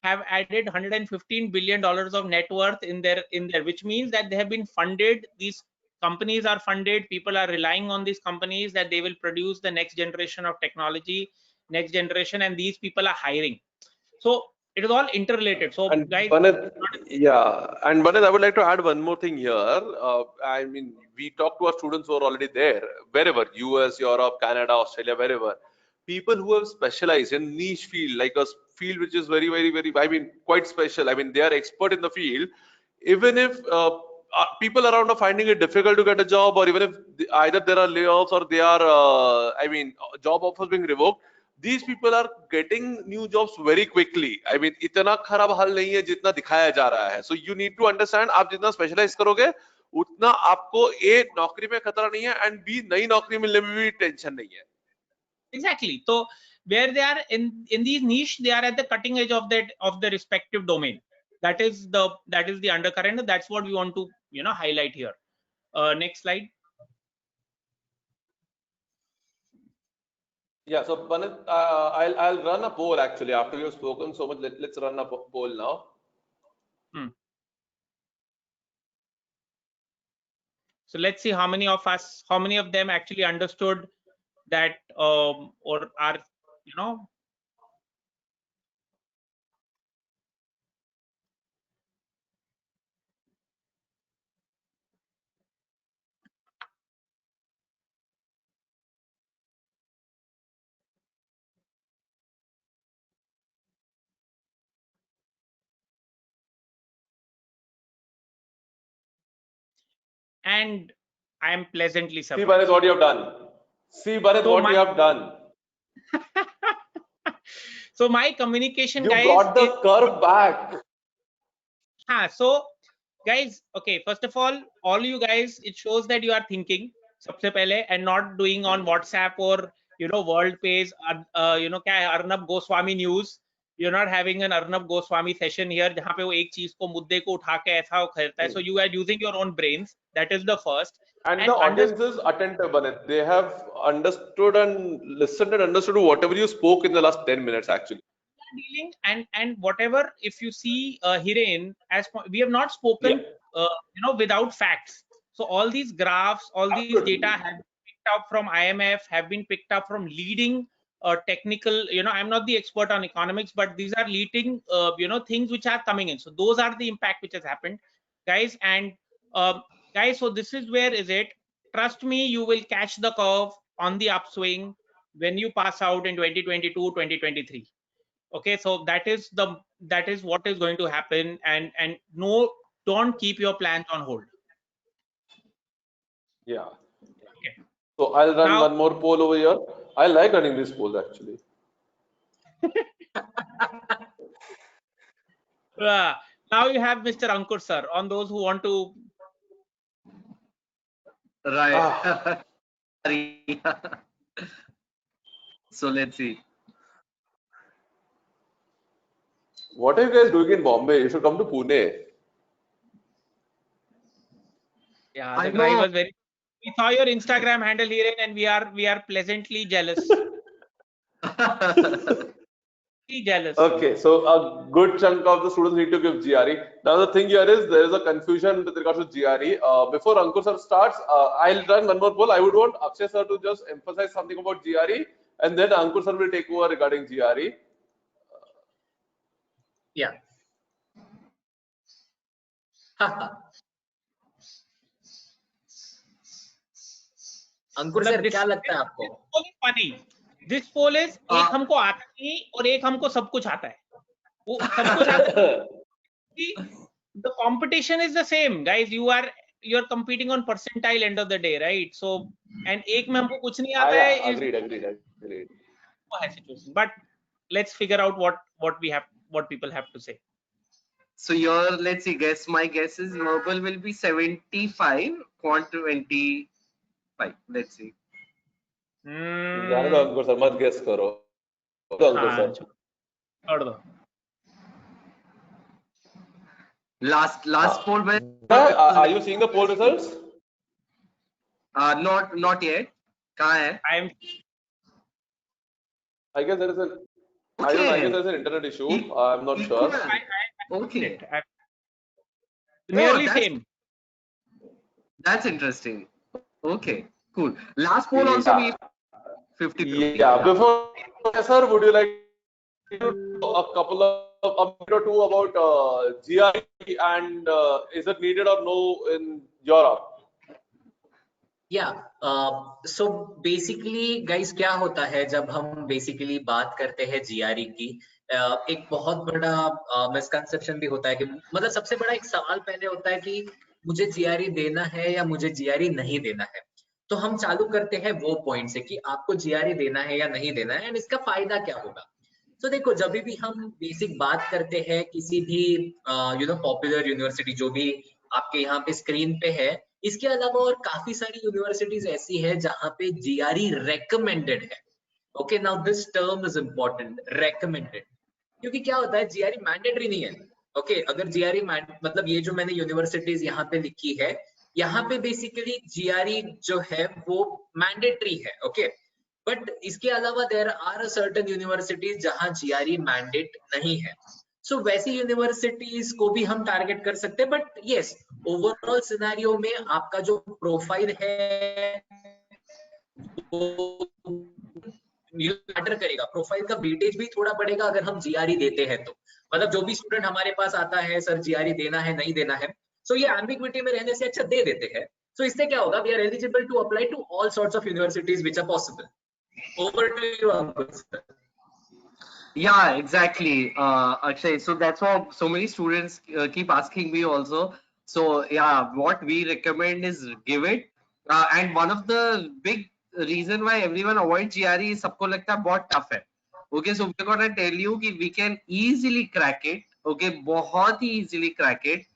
added $115 billion of net worth in their, which means that they have been funded. These companies are funded, people are relying on these companies that they will produce the next generation of technology, next generation, and these people are hiring. So it is all interrelated. So And guys, yeah, and Banit, I would like to add one more thing here. I mean, we talk to our students who are already there, wherever, US, Europe, Canada, Australia, wherever. People who have specialized in niche field, like a field which is very, very, very, I mean, quite special. I mean, they are expert in the field. Even if people around are finding it difficult to get a job, or even if either there are layoffs or they are, I mean, job offers being revoked, these people are getting new jobs very quickly. I mean, इतना खराब हाल नहीं है जितना दिखाया जा रहा है. So you need to understand, आप जितना specialize करोगे, उतना आपको A, नौकरी में खतरा नहीं है, and B, नई नौकरी मिलने में भी टेंशन नहीं है. exactly. So where they are in these niche, they are at the cutting edge of the respective domain. That is the undercurrent. That's what we want to, you know, highlight here. Next slide. Yeah, so Banit, I'll run a poll actually after you've spoken so much. Let's run a poll now. So let's see how many of them actually understood that, or are, you know, and I am pleasantly See, surprised. Bharat, what you have done. See, Bharat, So what you have done. So my communication, You guys, brought the curve back. so guys, okay, first of all you guys, it shows that you are thinking सबसे पहले and not doing on WhatsApp or world page, क्या है, Arnab Goswami news. You're not having an Arnab Goswami session here जहाँ पे वो एक चीज को मुद्दे को उठा के ऐसा करता है. So you are using your own brains. That is the first. And the audience is attentive, Bharat. They have understood and listened and understood whatever you spoke in the last 10 minutes, actually. Dealing and whatever, if you see Hiren, as we have not spoken without facts. So all these graphs, all these data have been picked up from IMF, have been picked up from leading technical, I'm not the expert on economics, but these are leading things which are coming in. So those are the impact which has happened, guys. And guys, so this is where is it, trust me, you will catch the curve on the upswing when you pass out in 2022 2023. Okay, so that is what is going to happen. And no, don't keep your plans on hold. Yeah. Okay. So I'll run Now- one more poll over here. I like running these polls, actually. Now you have Mr. Ankur sir on those who want to. Right. So let's see. What are you guys doing in Bombay? You should come to Pune. Yeah, I the guy know. was very. We saw your Instagram handle here, and we are pleasantly jealous. Jealous. Okay, so a good chunk of the students need to give GRE. Now the thing here is there is a confusion with regards to GRE. Before Ankur sir starts, I'll run one more poll. I would want Akshay sir to just emphasize something about GRE, and then Ankur sir will take over regarding GRE. Yeah. Ankur sir क्या लगता है आपको? Funny. This poll is एक हमको आता नहीं और एक हमको सब कुछ आता है. वो सब कुछ आता है. The competition is the same, guys. You're competing on percentile end of the day, right? So and एक में हमको कुछ नहीं आता है. Agreed. Situation. But let's figure out what people have to say. So let's see, my guess is verbal will be 75, quant 25. Let's see. जाने दो अंकुर sir, मत guess करो. अंकुर सर. छोड़ दो. Last poll. Are you seeing the poll results? Not yet. कहाँ है? I guess there is an. Okay. I don't know. I guess there's an internet issue. I'm not sure. Okay. Nearly that's- same. That's interesting. Okay, cool. Last poll also we 50-50. Yeah. Before, sir, would you like to do a couple of a minute or two about GRE and is it needed or no in Europe? Yeah. So basically, guys, क्या होता है जब हम basically बात करते हैं GRE की, एक बहुत बड़ा मिसकंसेप्शन भी होता है कि मतलब सबसे बड़ा एक सवाल पहले होता है कि मुझे GRE देना है या मुझे GRE नहीं देना है. तो हम चालू करते हैं वो पॉइंट से कि आपको GRE देना है या नहीं देना है एंड इसका फायदा क्या होगा. तो देखो, जब भी हम बेसिक बात करते हैं किसी भी पॉपुलर यूनिवर्सिटी जो भी आपके यहाँ पे स्क्रीन पे है, इसके अलावा और काफी सारी यूनिवर्सिटीज ऐसी है जहाँ पे GRE रेकमेंडेड है. Okay, now this term is important, recommended, क्योंकि क्या होता है GRE मैंडेटरी नहीं है. ओके, अगर GRE मतलब ये जो मैंने यूनिवर्सिटीज यहाँ पे लिखी है, यहाँ पे बेसिकली GRE जो है वो मैंडेटरी है. ओके, बट इसके अलावा देयर आर सर्टेन यूनिवर्सिटीज जहाँ GRE मैंडेट नहीं है. सो वैसी यूनिवर्सिटीज को भी हम टारगेट कर सकते हैं. बट यस, ओवरऑल सिनेरियो में आपका जो प्रोफाइल है वो मैटर करेगा. प्रोफाइल का वेटेज भी थोड़ा बढ़ेगा अगर हम GRE देते हैं तो. मतलब जो भी स्टूडेंट हमारे पास आता है, सर GRE देना है नहीं देना है, सो ये एम्बिग्विटी में रहने से अच्छा दे देते हैं. सो इससे क्या होगा, we are eligible to apply to all sorts of universities which are possible. Over to you, Ankur sir. Yeah, exactly, Akshay. So that's why so many students keep asking me also So yeah, what we recommend is give it. And one of the big reason why everyone avoids GRE is सबको लगता है बहुत tough है. Okay, so we're gonna tell you कि we can easily crack it. Okay, बहुत ही easily crack it.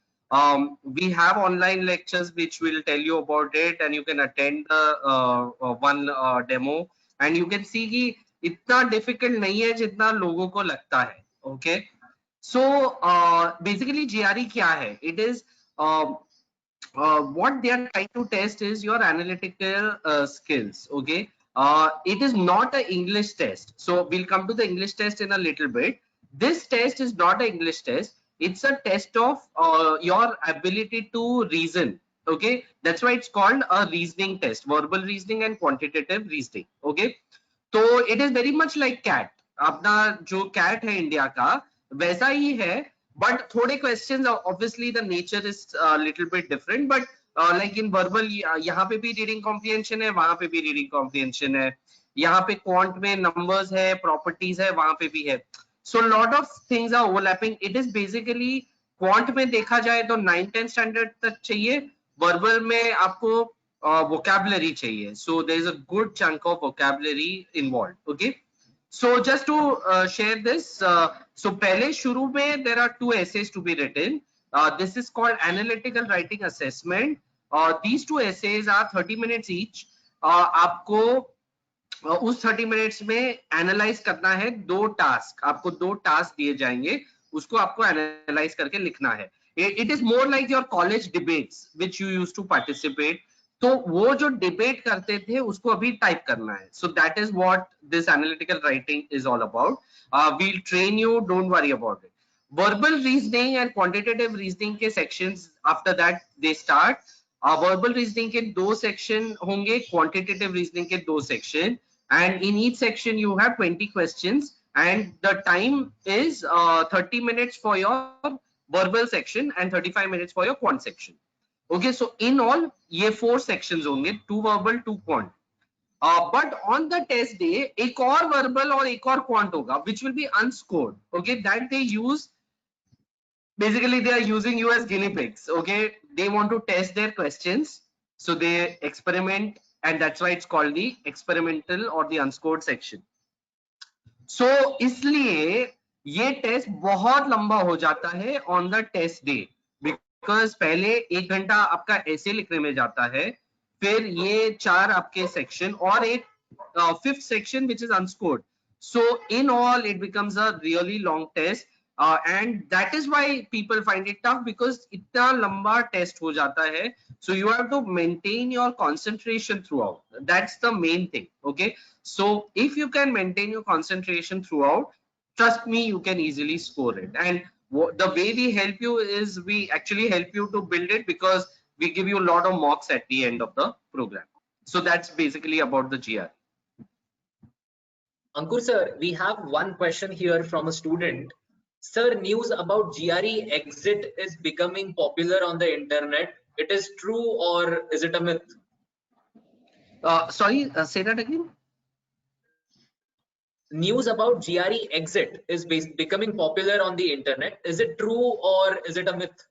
We have online lectures which will tell you about it, and you can attend one demo, and you can see कि इतना difficult नहीं है जितना लोगों को लगता है. Okay. So basically GRE क्या है? It is what they are trying to test is your analytical skills. Okay, it is not an English test, so we'll come to the English test in a little bit. This test is not an English test. It's a test of your ability to reason. Okay, that's why it's called a reasoning test, verbal reasoning and quantitative reasoning. Okay, so it is very much like CAT. अपना जो CAT है India का वैसा ही है, but थोड़े questions obviously the nature is a little bit different, but like in verbal यहाँ पे भी reading comprehension है, वहाँ पे भी reading comprehension है, यहाँ पे quant में numbers है, properties है, वहाँ पे भी है. So lot of things are overlapping. It is basically quant में देखा जाए तो 9-10 standard तक चाहिए, verbal में आपको vocabulary चाहिए. So there is a good chunk of vocabulary involved. Okay. So just to share this, so पहले शुरू में there are 2 essays to be written. This is called analytical writing assessment. These 2 essays are 30 minutes each. आपको उस 30 minutes में analyse करना है 2 task. आपको 2 task दिए जाएंगे, उसको आपको एनालाइज करके लिखना है. It is more like your college debates which you used to participate. तो वो जो डिबेट करते थे उसको अभी टाइप करना है. So that is what this analytical writing is all about. We'll train you, don't worry about it. Verbal reasoning and quantitative reasoning के sections after that they start. Verbal reasoning के 2 section होंगे, quantitative reasoning के 2 section, and in each section you have 20 questions, and the time is 30 minutes for your verbal section and 35 minutes for your quant section. Okay, so in all ये 4 sections होंगे, 2 verbal 2 quant. But on the test day एक और verbal और एक और quant होगा which will be unscored. Okay, that they use, basically they are using you as guinea pigs. Okay, they want to test their questions, so they experiment, and that's why it's called the experimental or the unscored section. So इसलिए ये test बहुत लंबा हो जाता है on the test day, because पहले 1 घंटा आपका ऐसे लिखने में जाता है, फिर ये 4 आपके सेक्शन और एक 5th section which is unscored. So in all it becomes a really long test, and that is why people find it tough, because इतना लंबा टेस्ट हो जाता है. So you have to maintain your concentration throughout. That's the main thing. Okay, so if you can maintain your concentration throughout, trust me, you can easily score it. And the way we help you is we actually help you to build it, because we give you a lot of mocks at the end of the program. So that's basically about the GR. Ankur sir, we have one question here from a student. Sir, news about GRE exit is becoming popular on the internet. It is true or is it a myth? Sorry, say that again. News about GRE exit is becoming popular on the internet. Is it true or is it a myth?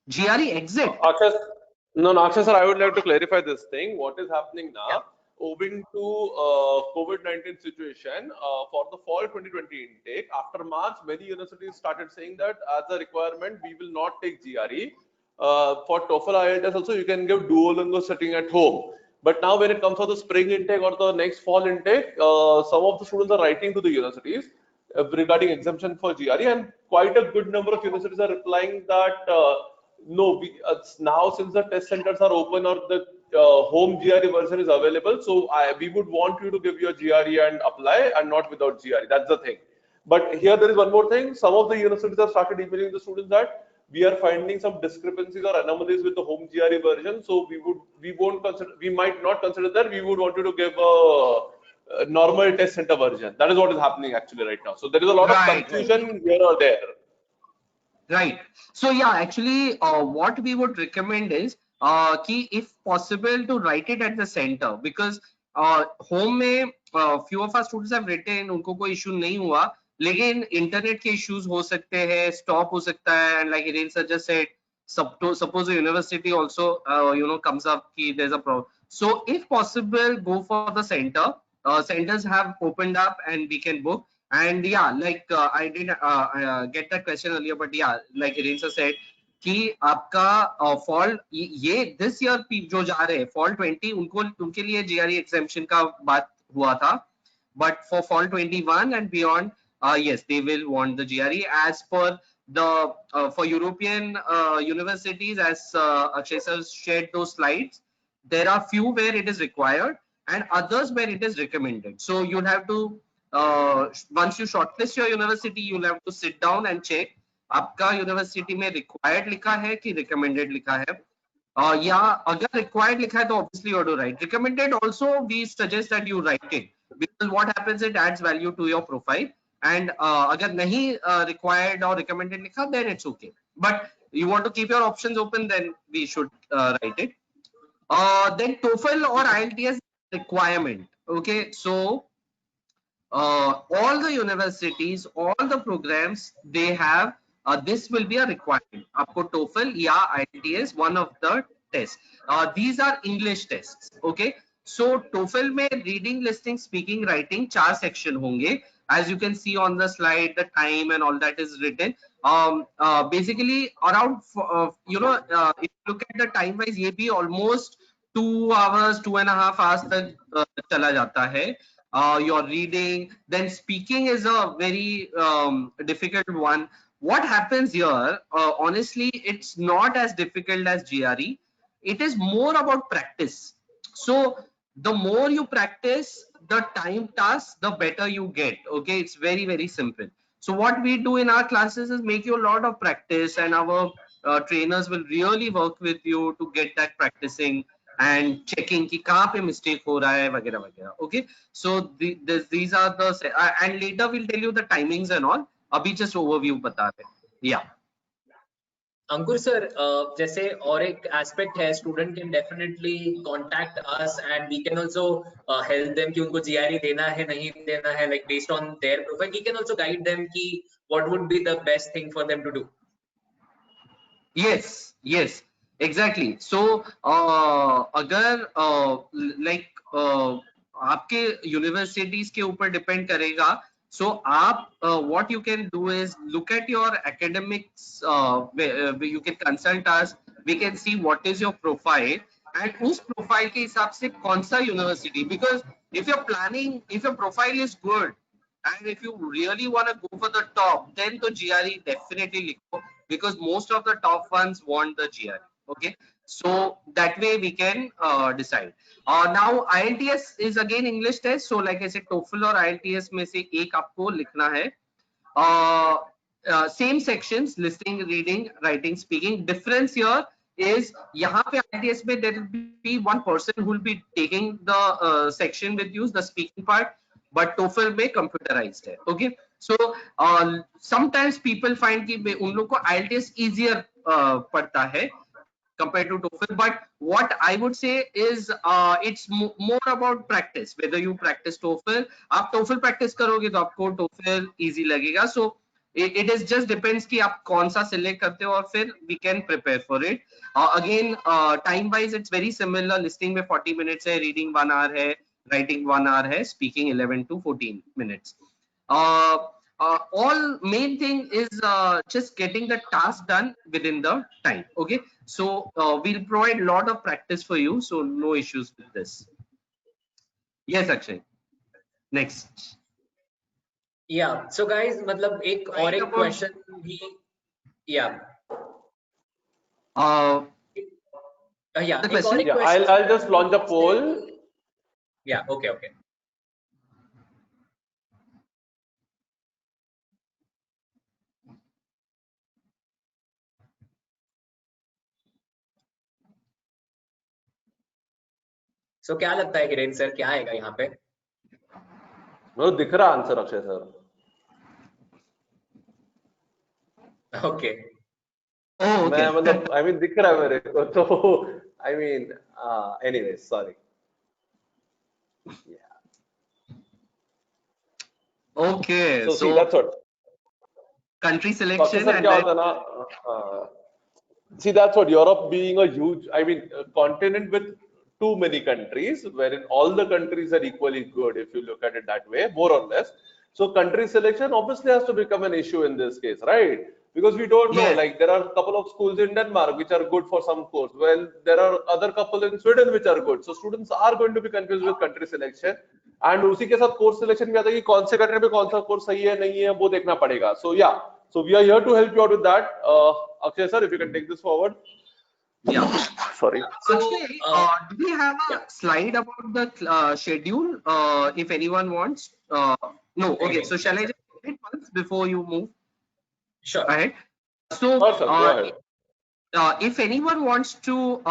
GRE exit? Akshay sir, I would like to clarify this thing. What is happening now? Yeah. Owing to COVID-19 situation, for the fall 2020 intake, after March, many universities started saying that as a requirement, we will not take GRE. For TOEFL, IELTS also, you can give Duolingo sitting at home. But now when it comes to the spring intake or the next fall intake, some of the students are writing to the universities regarding exemption for GRE, and quite a good number of universities are replying that no, now since the test centers are open or the home GRE version is available, so we would want you to give your GRE and apply, and not without GRE. That's the thing. But here there is one more thing. Some of the universities have started emailing the students that we are finding some discrepancies or anomalies with the home GRE version, so we might not consider that. We would want you to give a normal test center version. That is what is happening actually right now. So there is a lot of confusion here or there. Right. So yeah, actually, what we would recommend is if possible to write it at the center, because home में few of our students have written, उनको कोई issue नहीं हुआ, लेकिन internet के issues हो सकते हैं, स्टॉप हो सकता है, and like Hiren sir just said, suppose a university also comes up ki there's a problem, so if possible go for the center. Centers have opened up and we can book. And yeah, like I didn't get that question earlier, but yeah, like Hiren sir said कि आपका fall ये this year जो जा रहे हैं fall 20 उनको उनके लिए जीआरई एग्जेम्पशन का बात हुआ था, but for fall 21 and beyond, yes, they will want the GRE as per the for European universities, as Akshay sir shared those slides. There are few where it is required and others where it is recommended. So you'll have to once you shortlist your university, you'll have to sit down and check आपका university में required लिखा है कि recommended लिखा है. या अगर required लिखा है तो obviously you have to write. Recommended also we suggest that you write it, because what happens, it adds value to your profile. And अगर नहीं required or recommended लिखा, then it's okay. But you want to keep your options open, then we should write it. Then TOEFL or IELTS requirement. Okay, so all the universities, all the programs, they have this will be a requirement. आपको TOEFL या IELTS, one of the tests. These are English tests. Okay, so TOEFL में reading, listening, speaking, writing 4 section होंगे. As you can see on the slide, the time and all that is written. Basically around if you look at the time wise, ये भी almost 2 hours, 2.5 hours तक चला जाता है. Your reading, then speaking is a very difficult one. What happens here, honestly, it's not as difficult as GRE. It is more about practice. So the more you practice the time task, the better you get. Okay, it's very, very simple. So what we do in our classes is make you a lot of practice, and our trainers will really work with you to get that practicing and checking कि कहाँ पे mistake हो रहा है वगैरह वगैरह. Okay, so these are the and later we'll tell you the timings and all. अभी just overview बता रहे हैं. Yeah. अंकुर सर, जैसे और एक एस्पेक्ट है, student can definitely contact us and we can also help them कि उनको जीआरई देना है नहीं देना है, like based on their profile we can also guide them कि what would be the best thing for them to do. Yes, yes, exactly. So अगर like आपके यूनिवर्सिटीज के ऊपर डिपेंड करेगा. So आप what you can do is look at your academics, you can consult us, we can see what is your profile and उस profile के हिसाब से कौन सा university, because if you're planning, if your profile is good and if you really want to go for the top, then to GRE definitely लिखो, because most of the top ones want the GRE. Okay, so that way we can decide. Now IELTS is again English test. So like I said, TOEFL और IELTS में से एक आपको लिखना है. Same sections, listening, reading, writing, speaking. Difference here is यहाँ पे IELTS में there will be one person who will be taking the section with you, the speaking part, but TOEFL में computerized है. Okay, so sometimes people find कि उन लोग को IELTS easier पड़ता है compared to TOEFL, but what I would say is it's more about practice. Whether you practice TOEFL, आप TOEFL practice करोगे तो आपको TOEFL easy लगेगा. So it is just depends कि आप कौन सा select करते हो और फिर we can prepare for it. Again, time wise it's very similar. Listening में 40 minutes है, reading 1 hour है, writing 1 hour है, speaking 11 to 14 minutes. All main thing is just getting the task done within the time. Okay, so we'll provide a lot of practice for you, so no issues with this. Yes, Akshay, next. Yeah, so guys, मतलब एक और एक question भी, yeah. Yeah, the question? Yeah, I'll just launch a poll. Yeah, okay. So क्या लगता है Hiren sir, क्या आएगा यहाँ पे? मुझे दिख रहा answer Akshay sir. Okay. Oh, okay. मैं मतलब I mean दिख रहा है मेरे को तो I mean anyway, sorry. Yeah. Okay, So see, so that's what. country तो अक्षय selection सर and क्या then होता है ना, see that's what Europe being a huge, I mean, a continent with too many countries, wherein all the countries are equally good if you look at it that way, more or less. So country selection obviously has to become an issue in this case, right? Because we don't know, yes, like there are a couple of schools in Denmark which are good for some course. Well, there are other couple in Sweden which are good. So students are going to be confused with country selection. And उसी के साथ course selection भी आता है कि कौन से country में कौन सा course सही है नहीं है वो देखना पड़ेगा. So yeah, so we are here to help you out with that. Akshay sir, if you can take this forward. yeah. Sorry. So, Akshay, do we have a yeah, slide about the schedule? If anyone wants, no. Okay, so shall I just read it once before you move sure. ahead? So, Sure, sir, go ahead. if anyone wants to,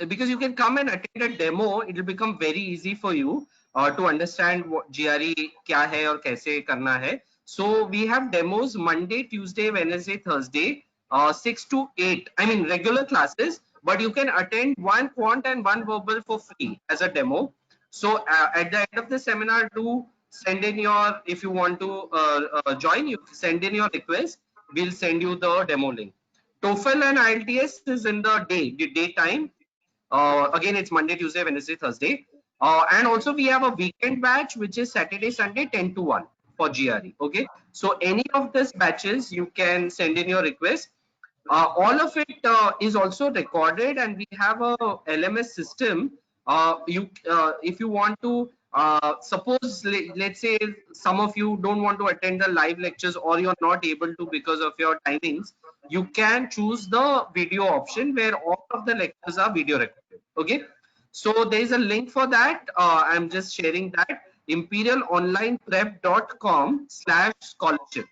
because you can come and attend a demo, it will become very easy for you to understand what GRE kya hai aur kaise karna hai. So we have demos Monday, Tuesday, Wednesday, Thursday, 6 to 8. I mean regular classes, but you can attend one quant and one verbal for free as a demo. So at the end of the seminar, do send in your, if you want to join, you send in your request. We'll send you the demo link. TOEFL and IELTS is in the daytime. Again, it's Monday, Tuesday, Wednesday, Thursday. And also we have a weekend batch, which is Saturday, Sunday, 10 to 1 for GRE. Okay. So any of these batches, you can send in your request. All of it is also recorded, and we have a LMS system. If you want to, suppose let's say some of you don't want to attend the live lectures, or you're not able to because of your timings, you can choose the video option where all of the lectures are video recorded. Okay, so there is a link for that. I'm just sharing that, imperialonlineprep.com/scholarship.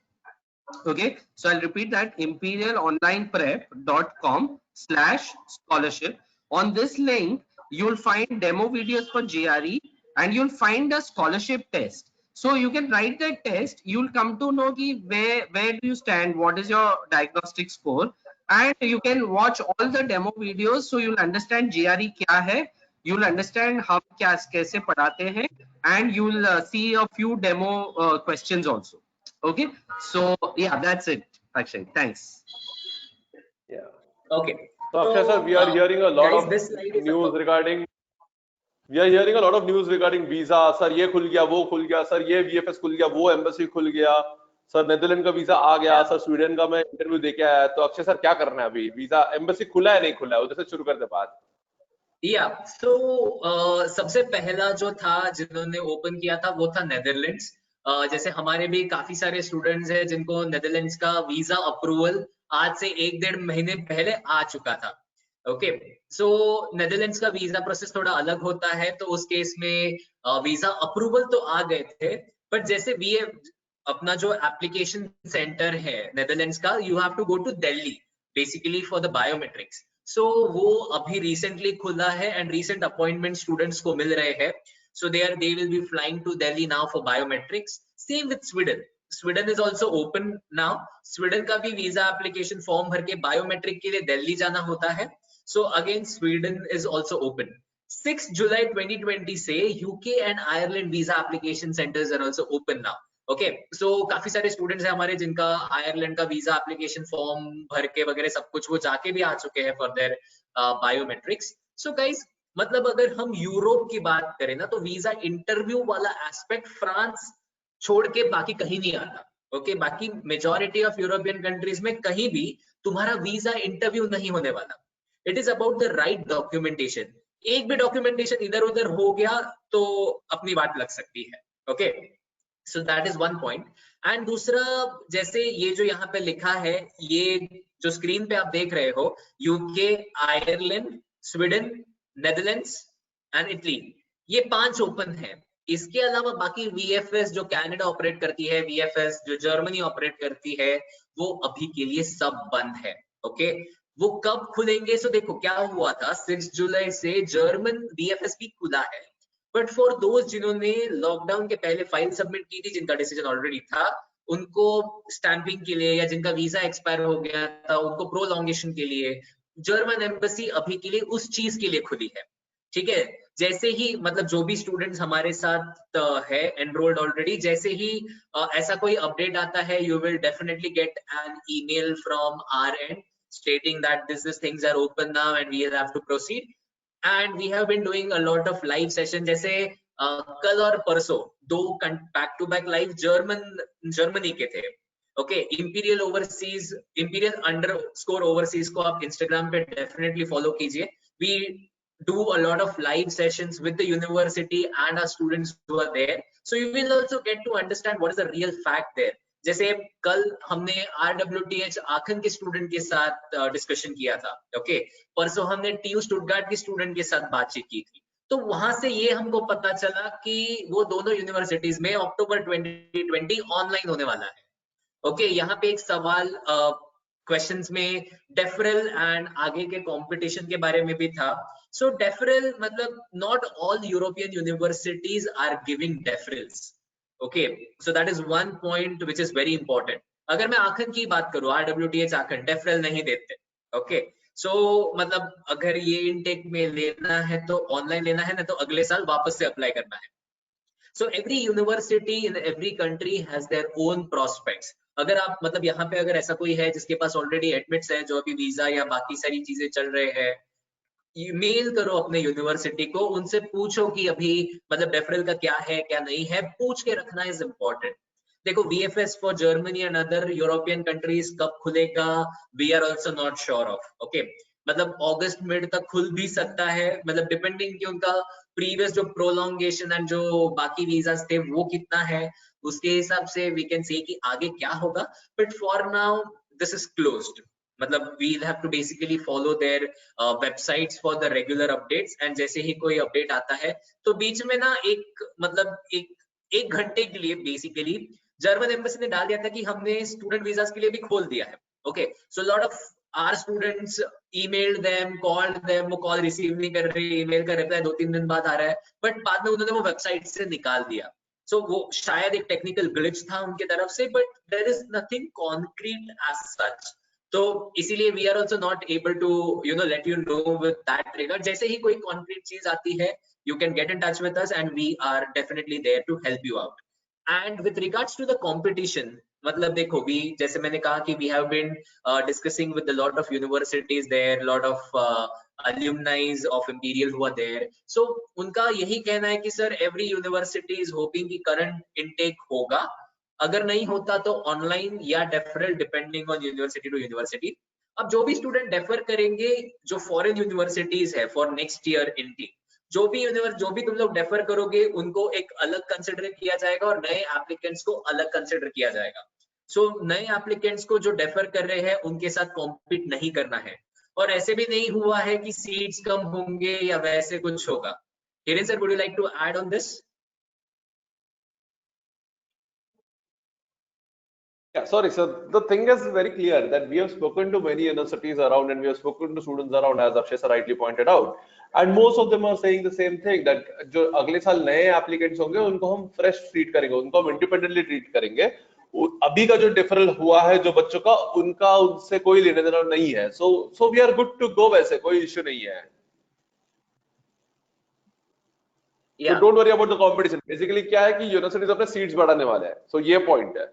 Okay, so I'll repeat that, imperialonlineprep.com/scholarship. On this link, you'll find demo videos for GRE, and you'll find a scholarship test. So you can write that test. You'll come to know ki where do you stand, what is your diagnostic score, and you can watch all the demo videos. So you'll understand GRE kya hai. You'll understand हम क्या कैसे पढ़ाते हैं, and you'll see a few demo questions also. Okay, so yeah, that's it. Actually, thanks. Yeah. Okay. So Akshay sir, we are hearing a lot Guys, of this slide is news about, regarding. We are hearing a lot of news regarding visa. Sir ये खुल गया, वो खुल गया, sir ये VFS खुल गया, वो एम्बेसी खुल गया, सर नेदरलैंड का वीजा आ गया, सर स्वीडन का मैं इंटरव्यू देके आया. तो अक्षय सर क्या करना है अभी? वीजा एम्बेसी खुला है नहीं खुला है? उधर से शुरू करते बात. सबसे पहला जो था जिन्होंने ओपन किया था वो था नेदरलैंड्स. जैसे हमारे भी काफी सारे स्टूडेंट्स हैं जिनको नेदरलैंड्स का वीजा अप्रूवल आज से 1-1.5 महीने पहले आ चुका था. ओके, सो नेदरलैंड्स का वीजा प्रोसेस थोड़ा अलग होता है, तो उस केस में वीजा अप्रूवल तो आ गए थे, बट जैसे वी अपना जो एप्लीकेशन सेंटर है नेदरलैंड्स का, you have to go to Delhi basically for the biometrics. So वो अभी रिसेंटली खुला है एंड रिसेंट अपॉइंटमेंट स्टूडेंट्स को मिल रहे हैं. So they will be flying to Delhi now for biometrics. Same with Sweden. Sweden is also open now. Sweden का भी visa application form भर के बायोमेट्रिक के लिए दिल्ली जाना होता है. So again Sweden is also open. 6 July 2020 से UK and Ireland visa application centers are also open now. Okay, so काफी सारे स्टूडेंट्स हैं हमारे जिनका आयरलैंड का वीजा एप्लीकेशन फॉर्म भर के वगैरह सब कुछ वो जाके भी आ चुके हैं for their biometrics. So guys, मतलब अगर हम यूरोप की बात करें ना, तो वीजा इंटरव्यू वाला एस्पेक्ट फ्रांस छोड़ के बाकी कहीं नहीं आता. ओके, बाकी मेजॉरिटी ऑफ यूरोपियन कंट्रीज में कहीं भी तुम्हारा वीजा इंटरव्यू नहीं होने वाला. It is about the right documentation. एक भी डॉक्यूमेंटेशन इधर उधर हो गया तो अपनी बात लग सकती है. Okay, so that is one point. And दूसरा, जैसे ये जो यहाँ पे लिखा है, ये जो स्क्रीन पे आप देख रहे हो, UK, Ireland, Sweden, Netherlands and Italy, ये 5 ओपन है. इसके अलावा बाकी VFS जो कनाडा ऑपरेट करती है, VFS जो जर्मनी ऑपरेट करती है, वो अभी के लिए सब बंद है. ओके, वो कब खुलेंगे? सो देखो क्या हुआ था, 6 जुलाई से जर्मन VFS भी खुला है, बट फॉर दोज जिन्होंने लॉकडाउन के पहले फाइल सबमिट की थी, जिनका डिसीजन ऑलरेडी था, उनको स्टैंपिंग के लिए, या जिनका वीजा एक्सपायर हो गया था उनको प्रोलॉन्गेशन के लिए, जर्मन एम्बेसी अभी के लिए उस चीज के लिए खुली है. ठीक है, जैसे ही मतलब जो भी स्टूडेंट्स हमारे साथ है एनरोल्ड ऑलरेडी, जैसे ही ऐसा कोई अपडेट आता है, you will definitely get an email from our and stating that this things are open now and we have to proceed. And we have been doing a lot of live session, जैसे कल और परसों 2 back to back live Germany के थे। Okay, Imperial overseas, Imperial underscore overseas को आप Instagram पे definitely follow कीजिए। We do a lot of live sessions with the university and our students who are there, so you will also get to understand what is the real fact there. जैसे कल हमने RWTH आखन के student के साथ discussion किया था, okay, परसों हमने TU स्टुटगार्ट के स्टूडेंट के साथ बातचीत की थी, तो वहां से ये हमको पता चला कि वो दोनों यूनिवर्सिटीज में अक्टूबर 2020 ऑनलाइन होने वाला है। ओके, यहाँ पे एक सवाल क्वेश्चंस में डेफरल एंड आगे के कंपटीशन के बारे में भी था। सो डेफरल मतलब not all European universities are giving deferrals. Okay, so that is one point which is very important. अगर मैं आखन की बात करूं, RWTH आखन डेफरल नहीं देते। ओके, सो मतलब अगर ये इनटेक में लेना है तो ऑनलाइन लेना है, ना तो अगले साल वापस से अप्लाई करना है। So every university in every country has their own prospects. अगर आप मतलब यहाँ पे अगर ऐसा कोई है जिसके पास ऑलरेडी एडमिट्स है, जो अभी वीजा या बाकी सारी चीजें चल रहे हैं, ईमेल करो अपने यूनिवर्सिटी को, उनसे पूछो कि अभी मतलब डेफरल का क्या है क्या नहीं है, पूछ के रखना इज इम्पोर्टेंट। देखो VFS for Germany and other European countries कब खुलेगा, we are also not sure of. Okay, मतलब अगस्त मिड तक खुल भी सकता है, मतलब डिपेंडिंग कि उनका प्रीवियस जो प्रोलोंगेशन एंड जो बाकी वीजास थे वो कितना है, उसके हिसाब से वी कैन से कि आगे क्या होगा। But for now this is closed, मतलब we'll have to basically follow their websites for the regular updates, and जैसे ही कोई अपडेट आता है तो बीच में ना मतलब एक घंटे के लिए बेसिकली जर्मन एम्बेसी ने डाल दिया था कि हमने स्टूडेंट वीजास के लिए भी खोल दिया है। Okay, so lot of our students emailed them, called them, वो कॉल रिसीव नहीं कर रहे, ईमेल का रिप्लाई 2-3 दिन बाद आ रहा है, बट बाद में उन्होंने वो वेबसाइट से निकाल दिया। सो वो शायद एक टेक्निकल ग्लिच था उनके तरफ से, but there is nothing concrete as such. तो इसीलिए we are also not able to let you know with that regard. जैसे ही कोई कॉन्क्रीट चीज आती है, you can get in touch with us and we are definitely there to help you out. And with regards to the competition, मतलब देखो, we जैसे मैंने कहा कि we have been discussing with a lot of universities there, lot of alumni of Imperial who are there. So उनका यही कहना है कि sir every university is hoping कि current intake होगा, अगर नहीं होता तो ऑनलाइन या deferral, depending on university to university. अब जो भी स्टूडेंट डेफर करेंगे, जो फॉरेन यूनिवर्सिटीज है फॉर नेक्स्ट ईयर इनटेक, जो भी तुम लोग डेफर करोगे उनको एक अलग कंसिडर किया जाएगा और नए एप्लीकेंट्स को अलग कंसिडर किया जाएगा। सो नए एप्लीकेंट्स को जो डेफर कर रहे हैं उनके साथ कॉम्पीट नहीं करना है, और ऐसे भी नहीं हुआ है कि सीट्स कम होंगे या वैसे कुछ होगा। Hiren sir, would you like to add on this? Yeah, sorry. So the thing is very clear that we have spoken to many universities around and we have spoken to students around, as Akshay sir rightly pointed out, and most of them are saying the same thing, that जो अगले साल नए applicants होंगे उनको हम fresh treat करेंगे, उनको हम independently treat करेंगे। अभी का जो डिफरल हुआ है जो बच्चों का, उनका उनसे कोई लेने देना नहीं है। So we are good to go, वैसे कोई इश्यू नहीं है। So don't worry about the competition. Basically क्या है कि यूनिवर्सिटीज अपने सीट्स बढ़ाने वाले हैं, so ये पॉइंट है।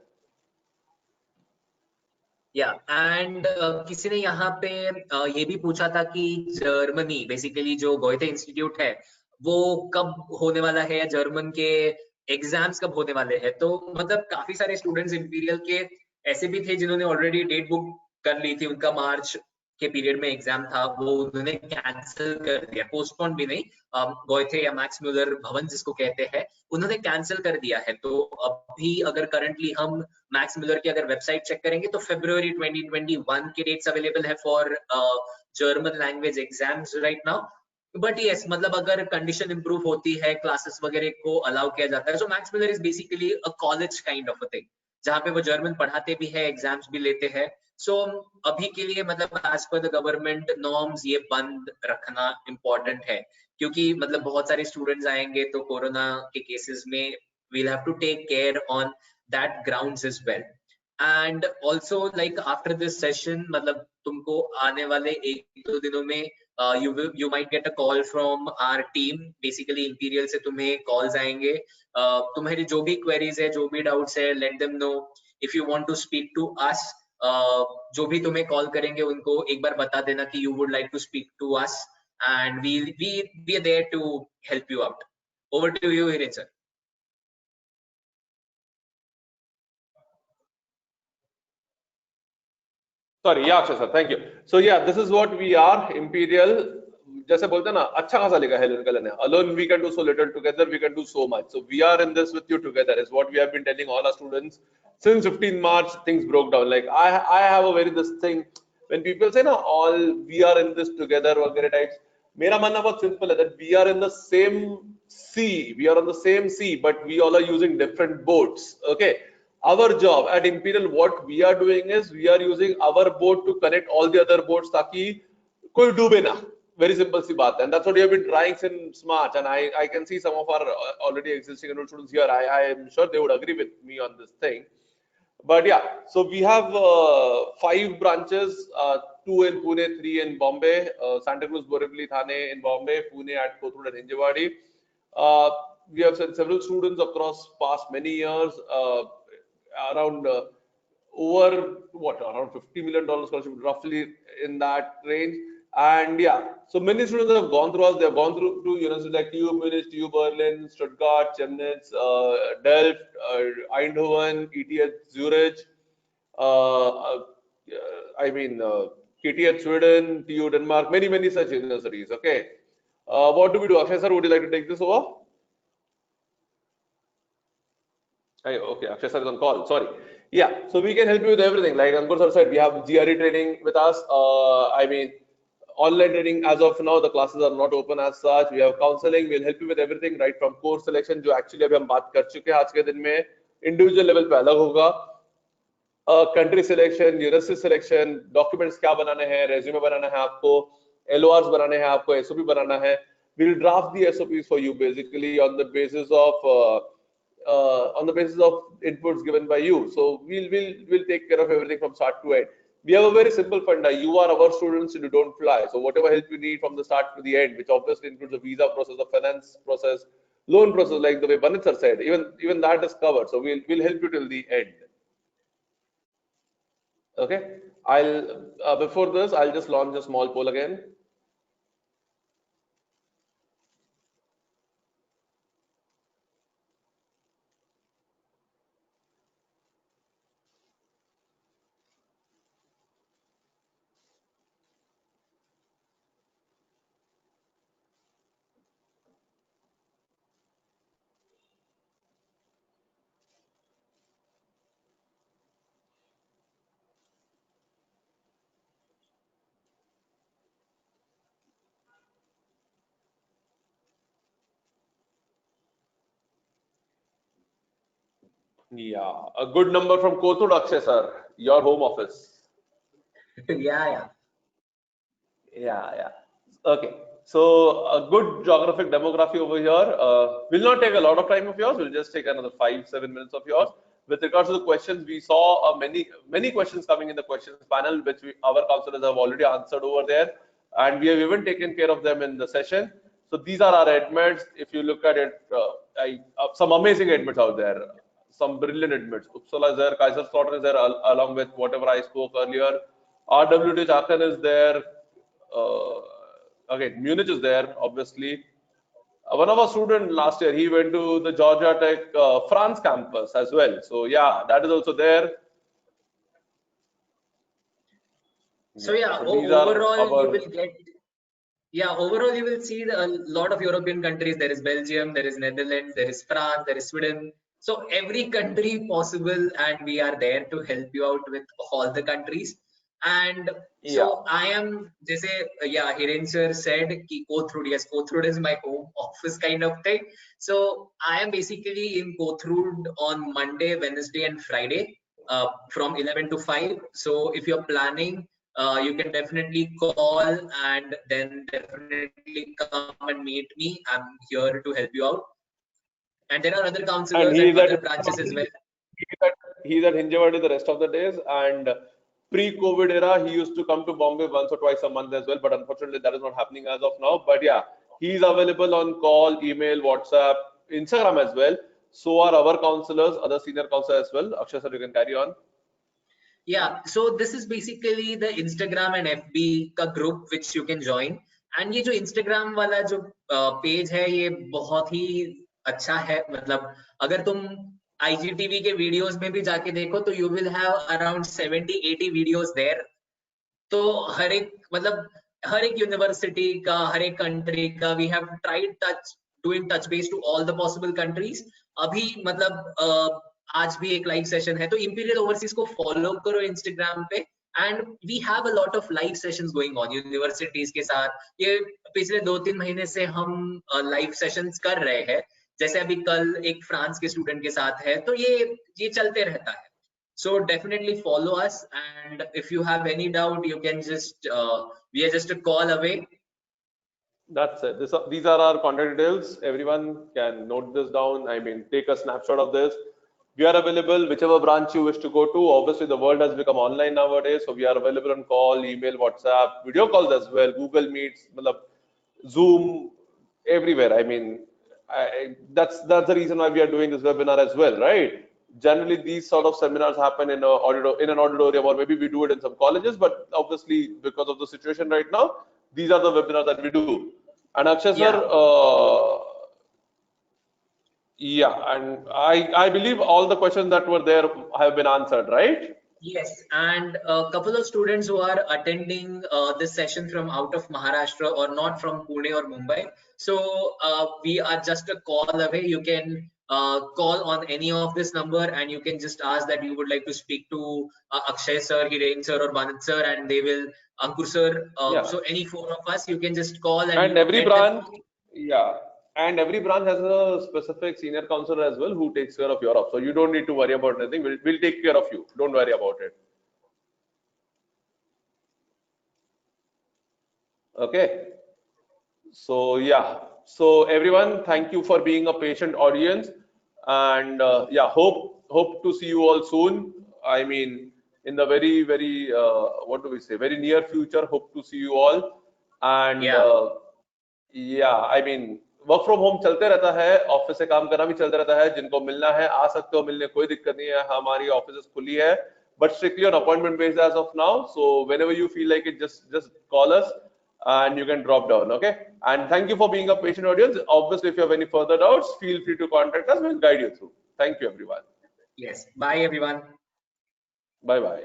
एंड किसी ने यहाँ पे ये भी पूछा था कि जर्मनी बेसिकली जो गोएथे इंस्टीट्यूट है वो कब होने वाला है, या जर्मन के एग्जाम्स कब होने वाले हैं। तो मतलब काफी सारे स्टूडेंट्स इंपीरियल के ऐसे भी थे जिन्होंने ऑलरेडी डेट बुक कर ली थी, उनका मार्च के पीरियड में एग्जाम था, वो उन्होंने कैंसिल कर दिया, पोस्टपोन भी नहीं, गोएथे या मैक्स म्यूलर भवन जिसको कहते हैं, उन्होंने कैंसिल कर दिया है। तो अभी अगर करंटली हम मैक्स म्यूलर की अगर वेबसाइट चेक करेंगे तो February 2021 के डेट्स अवेलेबल है for German language exams right now. But yes, मतलब अगर कंडीशन इंप्रूव होती है, क्लासेस वगैरह को अलाउ किया जाता है, so Max Mueller is basically a college kind of a thing, जहाँ पे वो जर्मन पढ़ाते भी है, एग्जाम्स भी लेते हैं। सो अभी के लिए मतलब as per the government norms ये बंद रखना इम्पोर्टेंट है, क्योंकि मतलब बहुत सारे स्टूडेंट्स आएंगे तो कोरोना के केसेस में we'll have to take care on that grounds as well. And also like after this session, मतलब तुमको आने वाले 1-2 दिनों में you might get a call from our team. Basically Imperial से तुम्हें calls आएंगे, तुम्हारी जो भी queries है, जो भी doubts है, let them know. If you want to speak to us, जो भी तुम्हें call करेंगे उनको एक बार बता देना कि you would like to speak to us, and we are there to help you out. Over to you, Hiren sir. Sorry, yeah, Akshay sir, thank you. So yeah, this is what we are, Imperial. जैसे बोलते हैं ना, अच्छा खासा लिखा है Helen Cullen. Alone we can do so little, together we can do so much. So we are in this with you together, is what we have been telling all our students since 15 March. Things broke down. Like I have a very this thing when people say na, all we are in this together वगैरह types. मेरा मानना बहुत simple है that we are in the same sea, we are on the same sea, but we all are using different boats. Okay. Our job at Imperial, what we are doing is we are using our boat to connect all the other boats ताकि कोई डूबे ना. Very simple सी बात है, and that's what we have been trying since March. And I can see some of our already existing enrolled students here. I am sure they would agree with me on this thing. But yeah, so we have 5 branches, 2 in Pune, 3 in Bombay, Santa Cruz, Borivali, Thane in Bombay, Pune at Kothur and Hinjewadi. We have sent several students across past many years, around over around $50 million scholarship, roughly in that range. And yeah, so many students have gone through us. They have gone through to universities like TU Munich, TU Berlin, Stuttgart, Chemnitz, Delft, Eindhoven, ETH Zurich, KTH Sweden, TU Denmark, many such universities. Okay, what do we do? Akshay sir, would you like to take this over? Okay, Akshay sir is on call. Sorry. Yeah, so we can help you with everything. Like Ankur sir said, we have GRE training with us. Online training as of now, the classes are not open as such. We have counseling. We'll help you with everything, right from course selection, जो actually अभी हम बात कर चुके हैं आज के दिन में, individual level पे अलग होगा, country selection, university selection, documents क्या बनाने हैं, resume बनाना है आपको, LORs बनाने हैं आपको, SOP बनाना है. We'll draft the SOPs for you basically on the basis of inputs given by you. So we'll take care of everything from start to end. We have a very simple funda. You are our students, you don't fly. So whatever help you need from the start to the end, which obviously includes the visa process, the finance process, loan process, like the way Banit sir said, even that is covered. So we'll help you till the end. Okay. Before this, I'll just launch a small poll again. Yeah, a good number from Kothur, Akshay sir, your home office. Yeah. Okay, so a good geographic demography over here. Will not take a lot of time of yours. We'll just take another 5-7 minutes of yours. With regards to the questions, we saw many questions coming in the questions panel, which our counselors have already answered over there, and we have even taken care of them in the session. So these are our admits. If you look at it, some amazing admits out there. Some brilliant admits. Uppsala is there, Kaiserslautern is there, along with whatever I spoke earlier. RWTH Aachen is there. Again, Munich is there, obviously. One of our students last year, he went to the Georgia Tech France campus as well. So yeah, that is also there. So yeah, overall you will see a lot of European countries. There is Belgium, there is Netherlands, there is France, there is Sweden. So every country possible, and we are there to help you out with all the countries. And so I am, Hiren sir said, Kothur is my home office kind of thing. So I am basically in Kothur on Monday, Wednesday, and Friday from 11 to 5. So if you're planning, you can definitely call and then definitely come and meet me. I'm here to help you out. And there are other counselors and other branches as well. He's at Hinjewadi the rest of the days, and pre-COVID era, he used to come to Bombay once or twice a month as well, but unfortunately that is not happening as of now. But yeah, he's available on call, email, WhatsApp, Instagram as well. So are our counselors, other senior counselors as well. Akshay sir, you can carry on. Yeah, so this is basically the Instagram and FB का group which you can join. And ये जो Instagram वाला जो page है ये बहुत ही अच्छा है. मतलब अगर तुम IGTV के वीडियोस में भी जाके देखो तो you will have around 70-80 videos there. तो हर एक मतलब हर एक यूनिवर्सिटी का, हर एक कंट्री का, we have tried doing touch base to all the possible countries. अभी मतलब आज भी एक लाइव सेशन है, तो इंपीरियल ओवरसीज को फॉलो करो इंस्टाग्राम पे. And we have a lot of live sessions going on universities के साथ. ये पिछले 2-3 महीने से हम लाइव सेशंस कर रहे हैं. जैसे अभी कल एक फ्रांस के स्टूडेंट के साथ है, तो ये चलते रहता है. So definitely follow us, and if you have any doubt, you can just we are just a call away. That's it. These are our contact details. Everyone can note this down. I mean, take a snapshot of this. We are available whichever branch you wish to go to. Obviously, the world has become online nowadays, so we are available on call, email, WhatsApp, video calls as well, Google Meets, Zoom, everywhere. I mean, that's the reason why we are doing this webinar as well, right? Generally, these sort of seminars happen in an auditorium, or maybe we do it in some colleges. But obviously, because of the situation right now, these are the webinars that we do. And Akshay sir, yeah, and I believe all the questions that were there have been answered, right? Yes, and a couple of students who are attending this session from out of Maharashtra or not from Pune or Mumbai. So we are just a call away. You can call on any of this number and you can just ask that you would like to speak to Akshay sir, Hiren sir or Banat sir, and they will, Ankur sir. So any 4 of us, you can just call and every branch, and every branch has a specific senior counselor as well who takes care of Europe. So you don't need to worry about anything. We'll take care of you. Don't worry about it. Okay. So yeah. So everyone, thank you for being a patient audience, and yeah, hope to see you all soon. I mean, in the very what do we say? Very near future. Hope to see you all. And yeah, I mean, work from home चलते रहता है, office से काम करना भी चलता रहता है. जिनको मिलना है आ सकते हो मिलने, कोई दिक्कत नहीं है. हमारी ऑफिस खुली है, but strictly on appointment based as of now. So whenever you feel like it, just call us and you can drop down. Okay, and thank you for being a patient audience. Obviously, if you have any further doubts, feel free to contact us. We'll guide you through. Thank you, everyone. Yes, bye everyone. Bye bye.